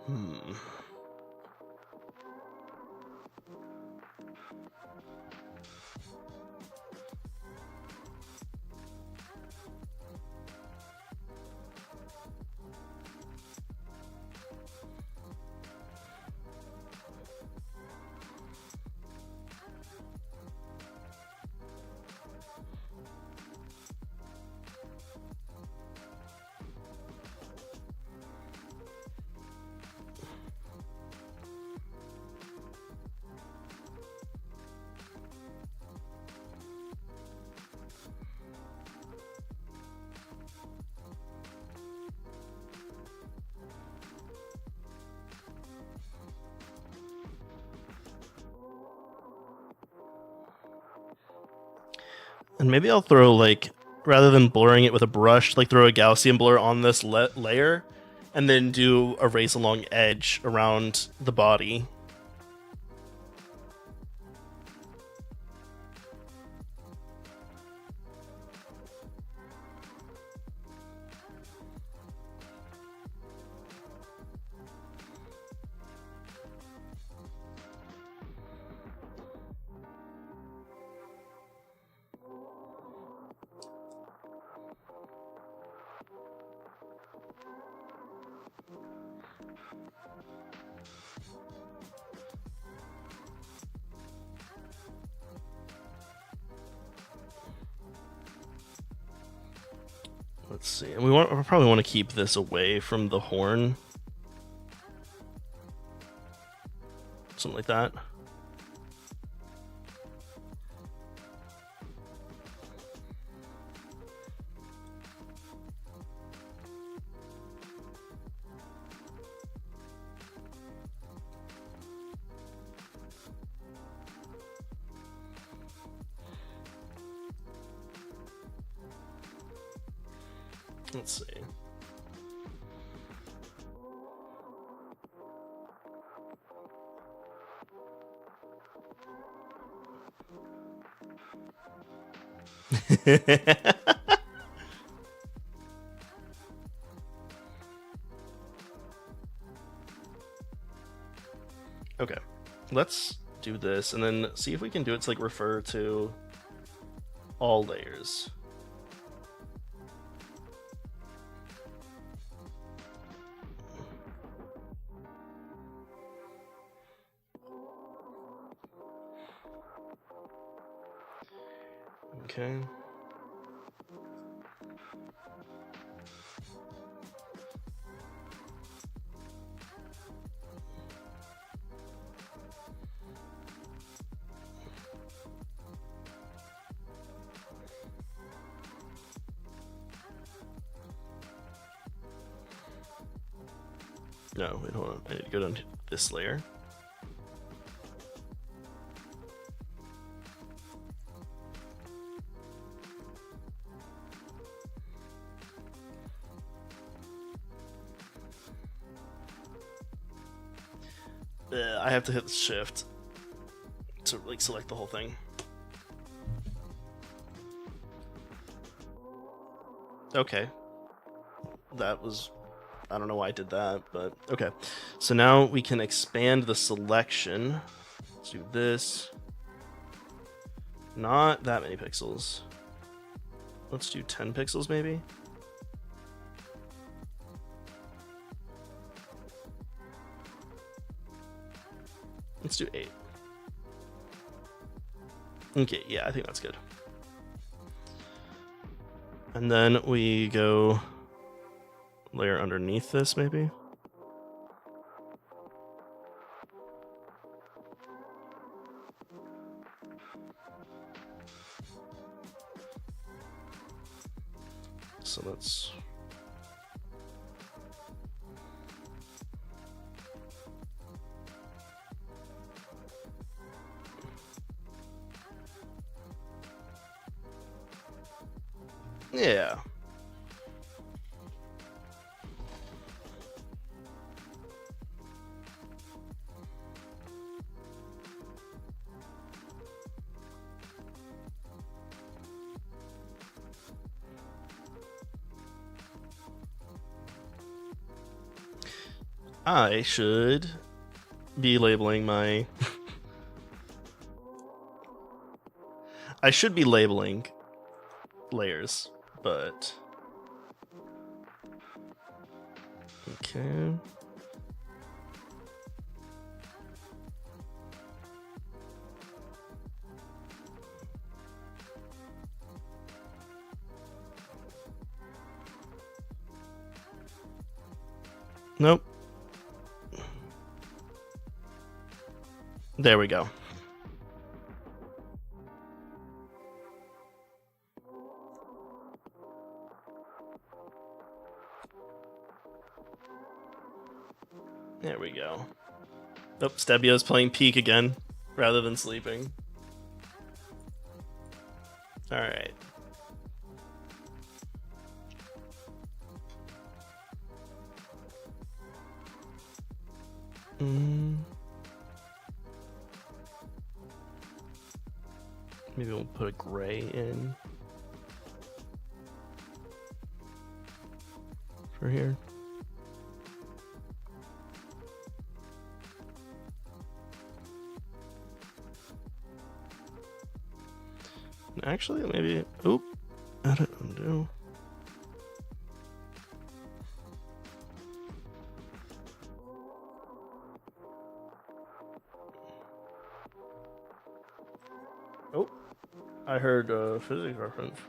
Hmm. And maybe I'll throw, like, rather than blurring it with a brush, like throw a Gaussian blur on this layer, and then do a race along edge around the body. Let's see. And we probably want to keep this away from the horn. Something like that. Let's see. Okay, let's do this and then see if we can do it to like refer to all layers. Okay. No, wait, hold on. I need to go down to this layer. I have to hit shift to like select the whole thing. Okay. That was... I don't know why I did that, but okay. So now we can expand the selection. Let's do this. Not that many pixels. Let's do 10 pixels maybe. Let's do 8. Okay, yeah, I think that's good. And then we go layer underneath this maybe. So let's... Yeah. I should be labeling my... I should be labeling layers, but... Okay. Nope. There we go. There we go. Oh, Stebio's playing Peak again, rather than sleeping. Alright. Maybe we'll put a gray in for here. Actually, maybe... Oop. Edit, undo. Oh. I heard a physics reference.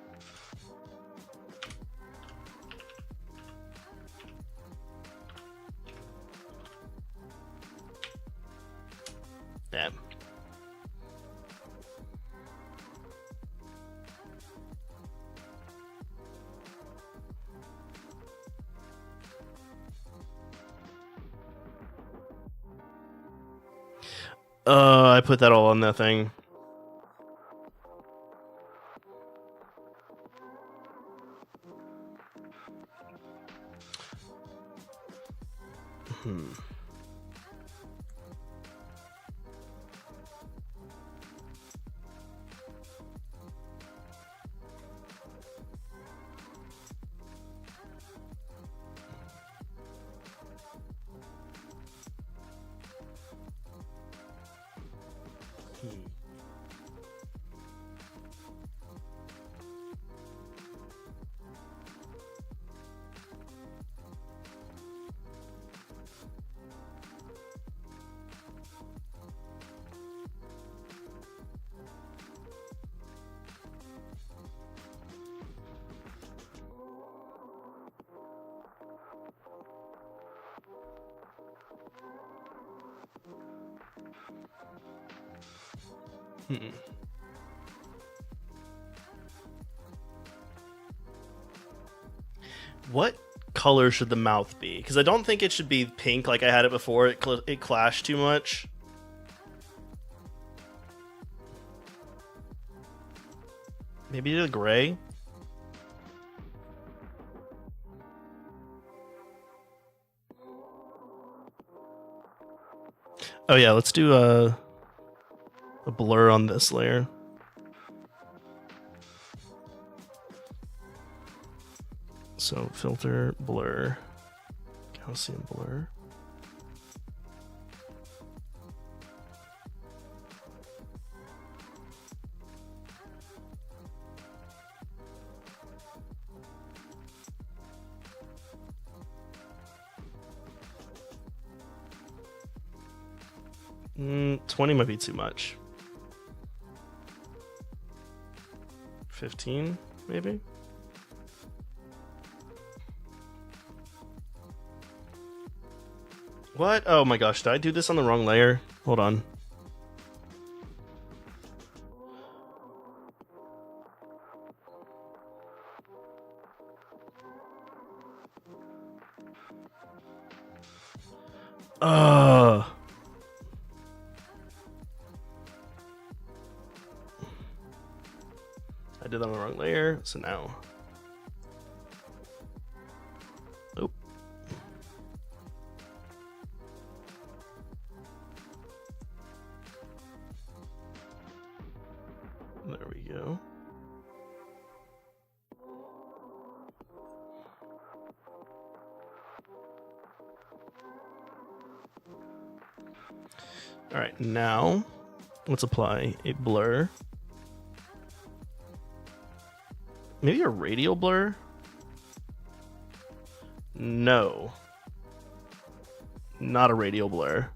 Damn. I put that all on that thing. What color should the mouth be? Because I don't think it should be pink like I had it before. It clashed too much. Maybe a gray? Oh yeah, let's do a blur on this layer. So filter, blur, Gaussian blur. Mm, 20 might be too much. 15, maybe? What? Oh my gosh, did I do this on the wrong layer? Hold on. I did that on the wrong layer, so now. Oh. There we go. All right, now let's apply a blur. Maybe a radial blur? No. Not a radial blur.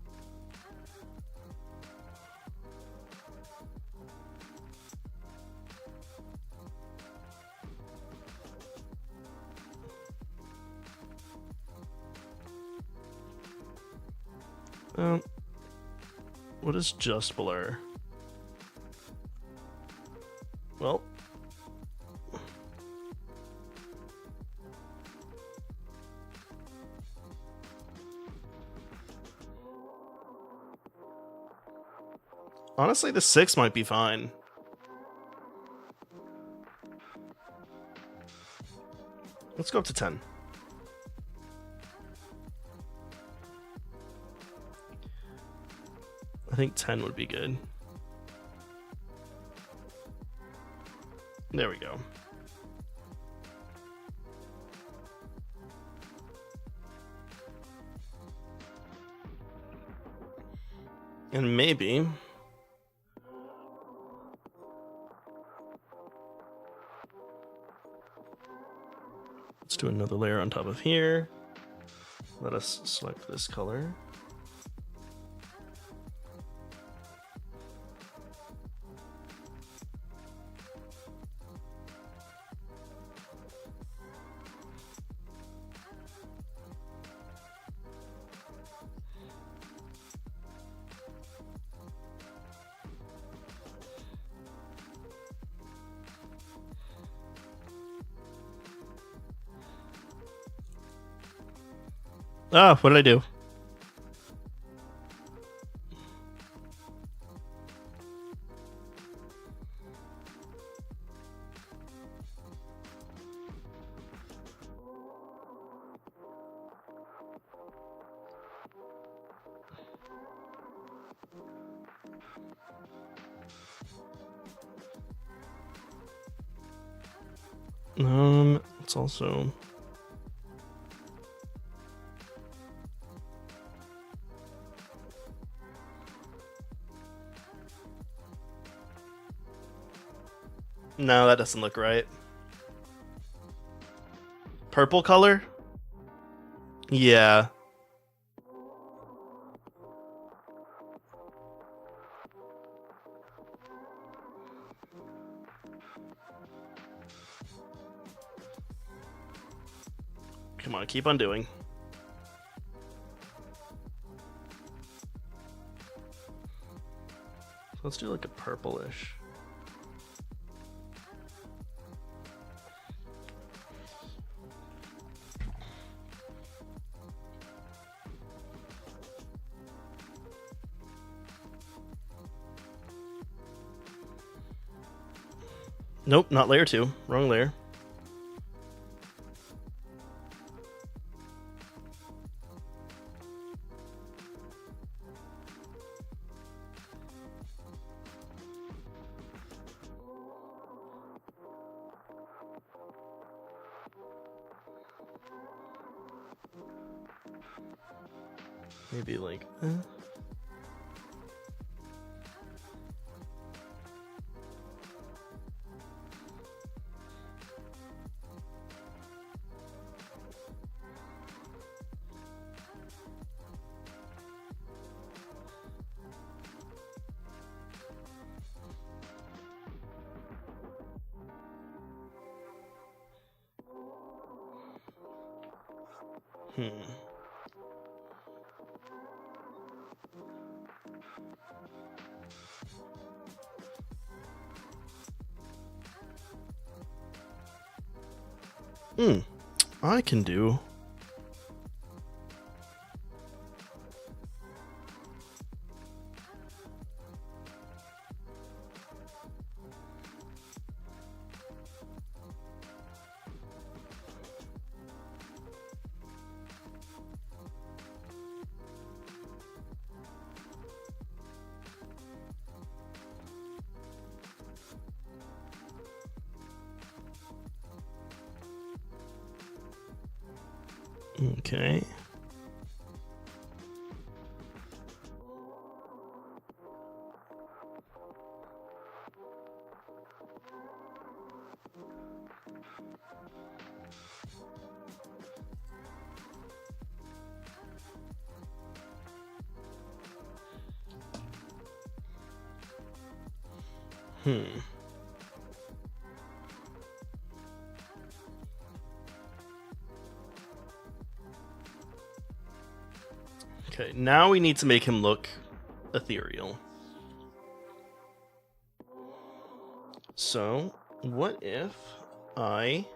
What is just blur? Well, honestly, the 6 might be fine. Let's go up to 10. I think 10 would be good. There we go. And maybe let's do another layer on top of here. Let us select this color. Ah, what did I do? It's also no, that doesn't look right. Purple color? Yeah. Come on, keep on doing. Let's do like a purplish. Nope, not layer 2. Wrong layer. Maybe like. I can do. Okay. Okay, now we need to make him look ethereal. So, what if I...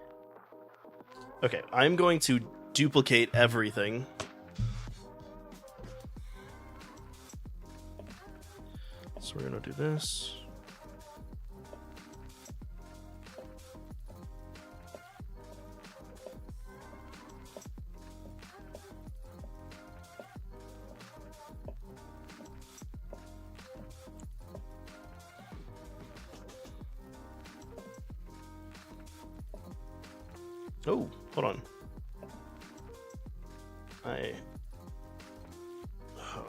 Okay, I'm going to duplicate everything. So we're going to do this. Oh, hold on. Oh.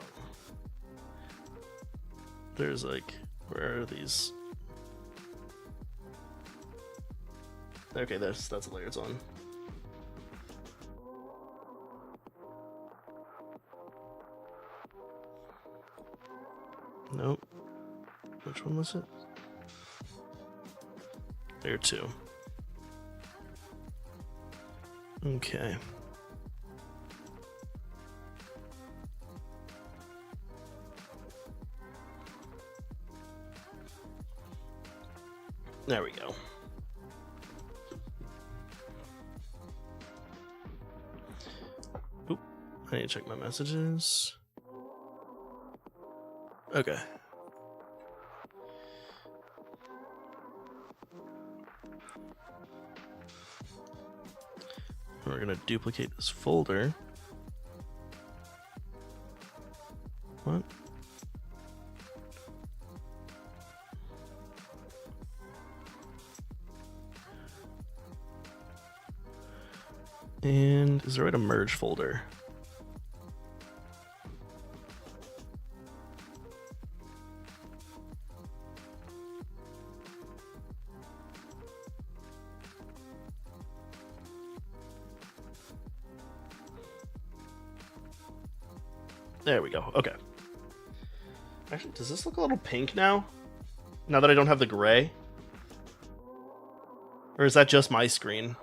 There's like, where are these? Okay, that's a layer it's on. Nope. Which one was it? Layer 2. Okay. There we go. Oop, I need to check my messages. Okay. We're gonna duplicate this folder. What? And is there a way to merge folder? There we go. Okay. Actually, does this look a little pink now? Now that I don't have the gray? Or is that just my screen?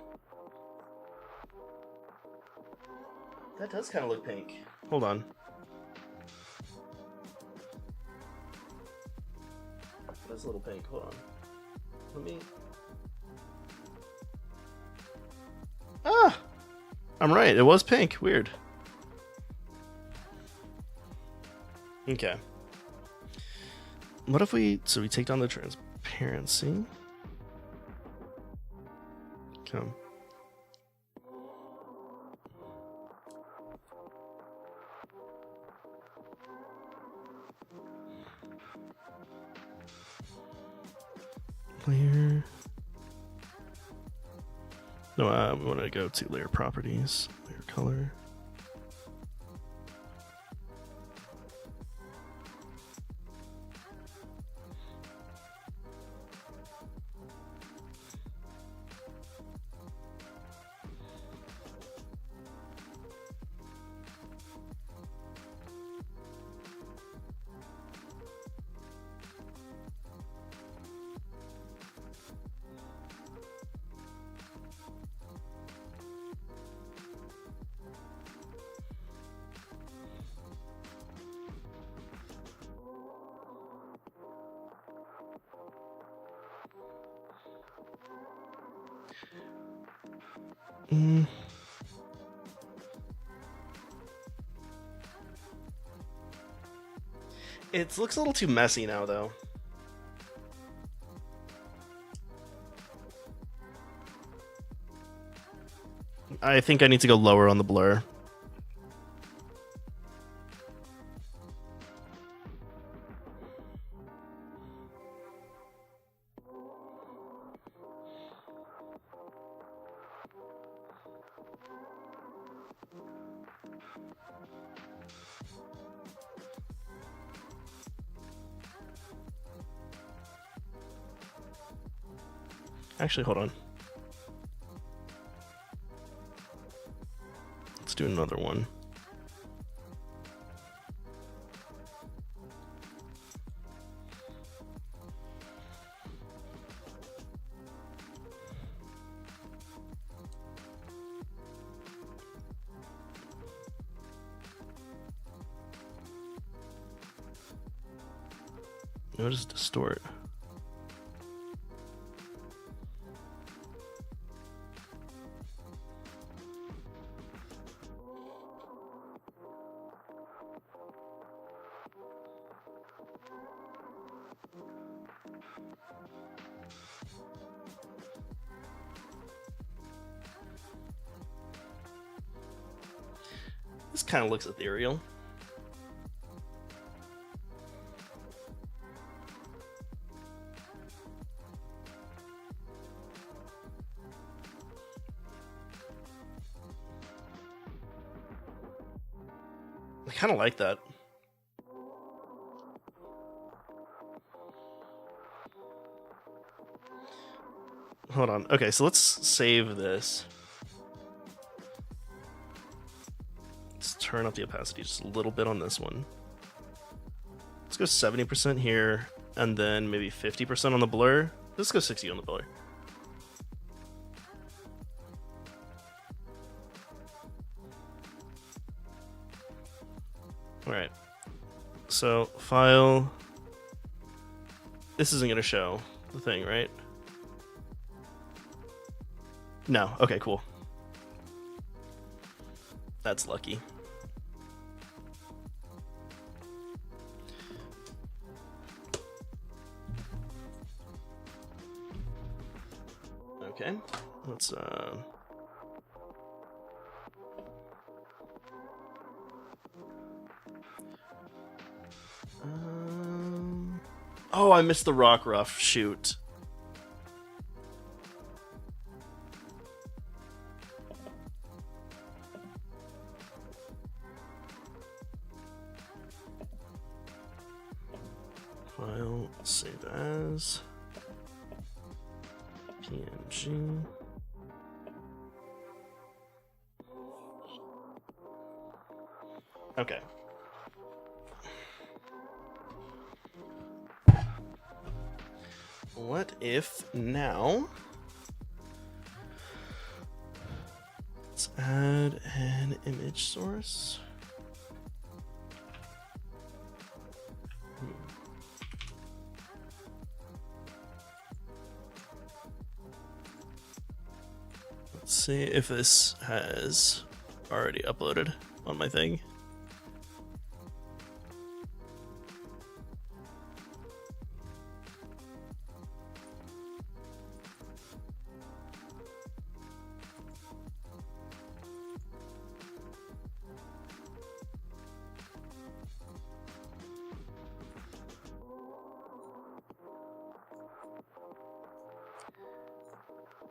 That does kind of look pink. Hold on. That's a little pink. Hold on. Let me... Ah! I'm right. It was pink. Weird. Okay. What if we... So we take down the transparency. Come. Layer. No, we want to go to layer properties, layer color. It looks a little too messy now, though. I think I need to go lower on the blur. Actually, hold on. Let's do another one. Notice distort. This kind of looks ethereal. I kind of like that. Hold on. Okay, so let's save this. Let's turn up the opacity just a little bit on this one. Let's go 70% here, and then maybe 50% on the blur. Let's go 60 on the blur. Alright. So, file. This isn't going to show the thing, right? No. Okay, cool. That's lucky. Okay. Let's oh, I missed the rock rough. Shoot. File, save as PNG. Okay. What if now? Let's add an image source. Let's see if this has already uploaded on my thing.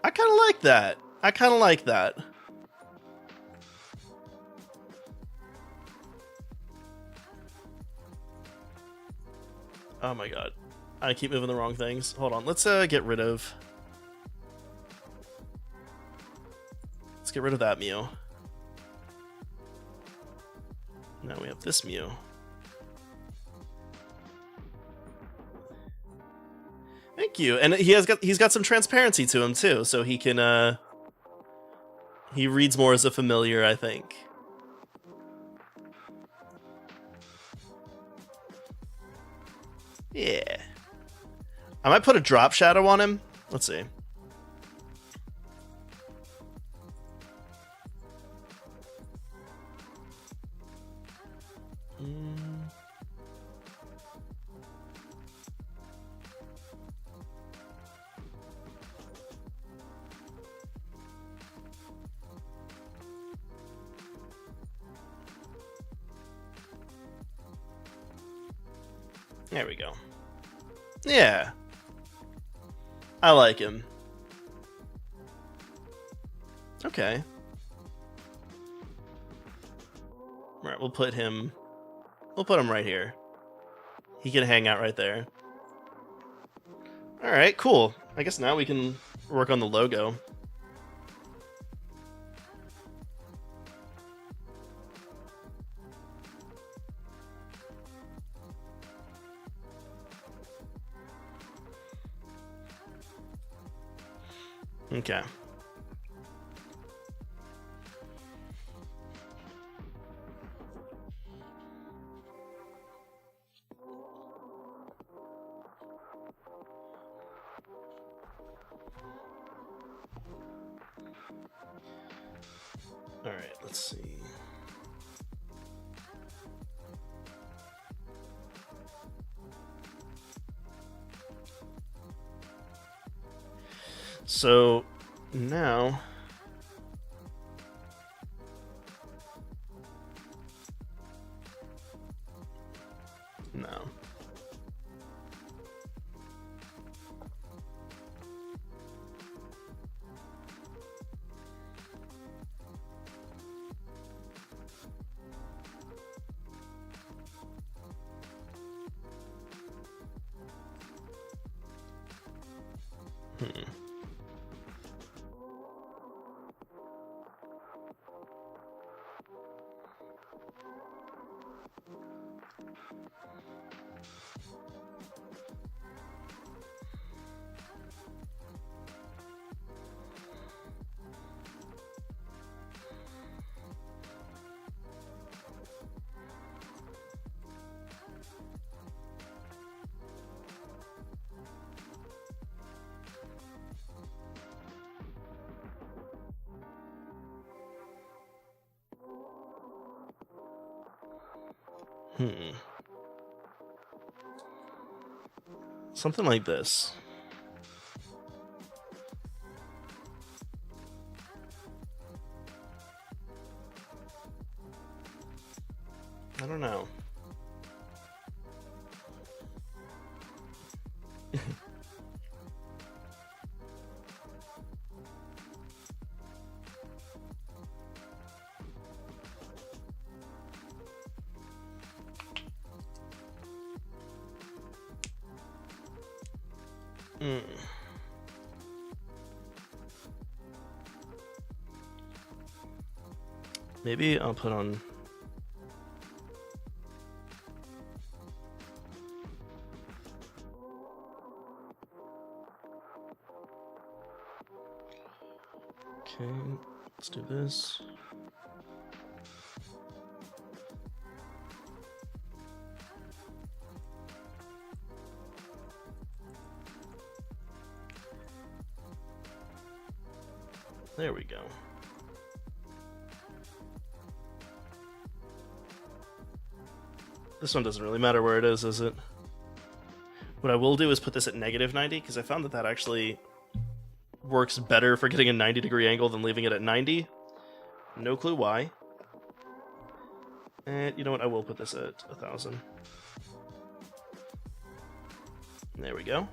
I kind of like that. I kind of like that. Oh my god. I keep moving the wrong things. Hold on. Let's get rid of... Let's get rid of that Mew. Now we have this Mew. Thank you. And he's got some transparency to him too, so he can he reads more as a familiar, I think. Yeah. I might put a drop shadow on him. Let's see. There we go. Yeah. I like him. Okay. Alright, we'll put him right here. He can hang out right there. Alright, cool. I guess now we can work on the logo. Okay. All right, let's see. So now no. Something like this. I don't know. Maybe I'll put on... Okay, let's do this. There we go. This one doesn't really matter where it is it? What I will do is put this at -90, because I found that actually works better for getting a 90-degree angle than leaving it at 90. No clue why. And you know what? I will put this at 1000. There we go.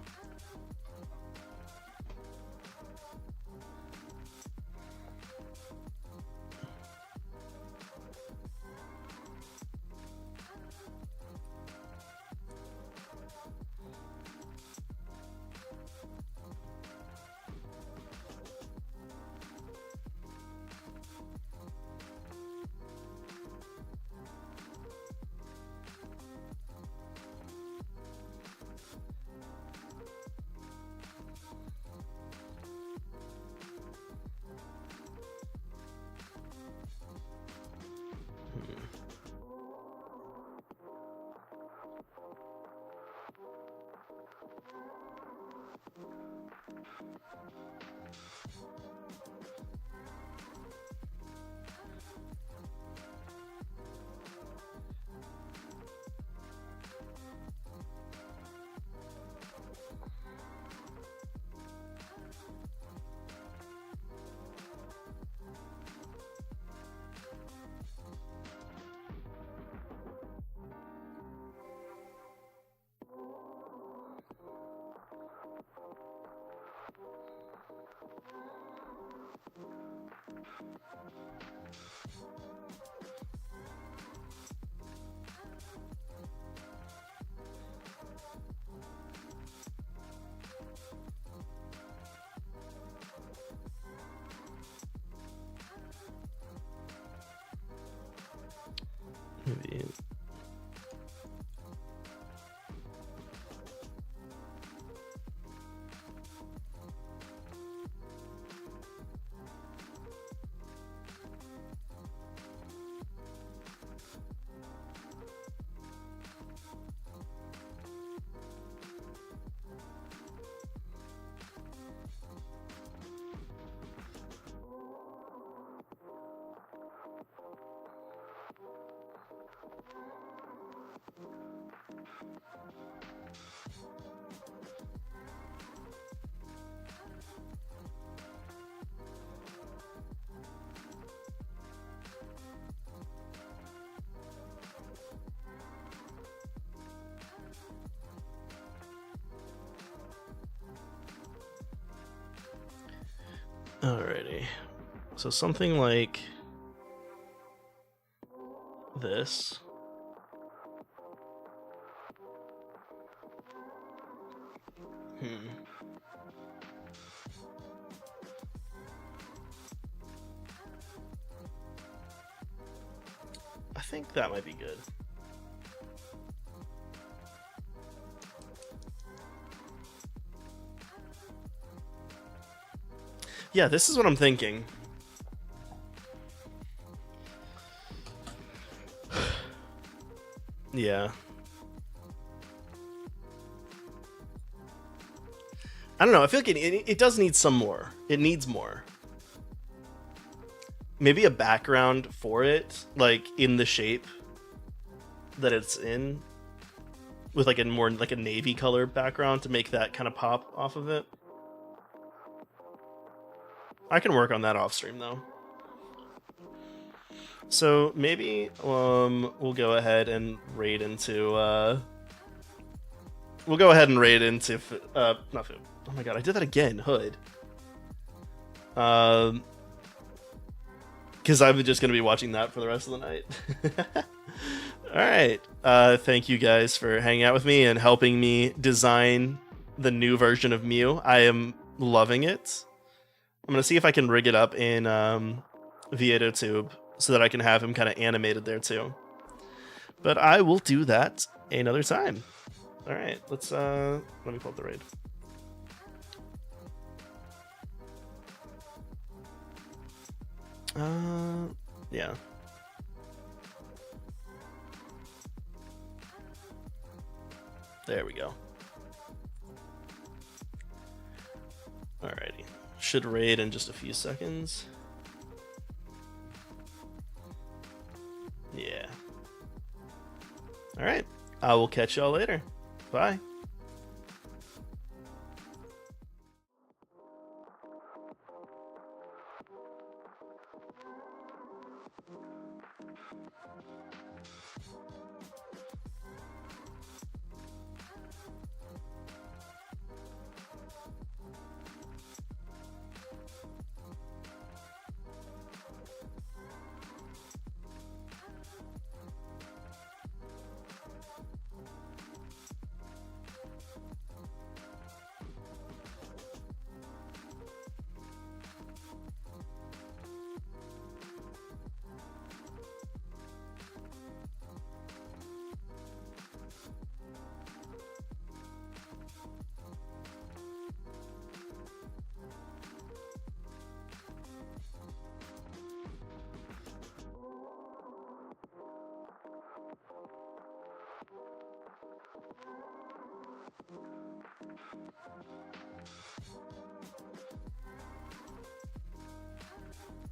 Maybe. Alrighty. So something like this. I think that might be good. Yeah, this is what I'm thinking. Yeah. I don't know. I feel like it does need some more. It needs more. Maybe a background for it, like in the shape that it's in, with like a more like a navy color background to make that kind of pop off of it. I can work on that off stream though. So maybe we'll go ahead and raid into we'll go ahead and raid into not food. Oh my god, I did that again. Hood. Because I'm just gonna be watching that for the rest of the night. All right. Thank you guys for hanging out with me and helping me design the new version of Mew. I am loving it. I'm gonna see if I can rig it up in VietoTube so that I can have him kind of animated there too. But I will do that another time. All right, let's let me pull up the raid. Yeah. There we go. Alrighty. Should raid in just a few seconds. Yeah. Alright. I will catch y'all later. Bye.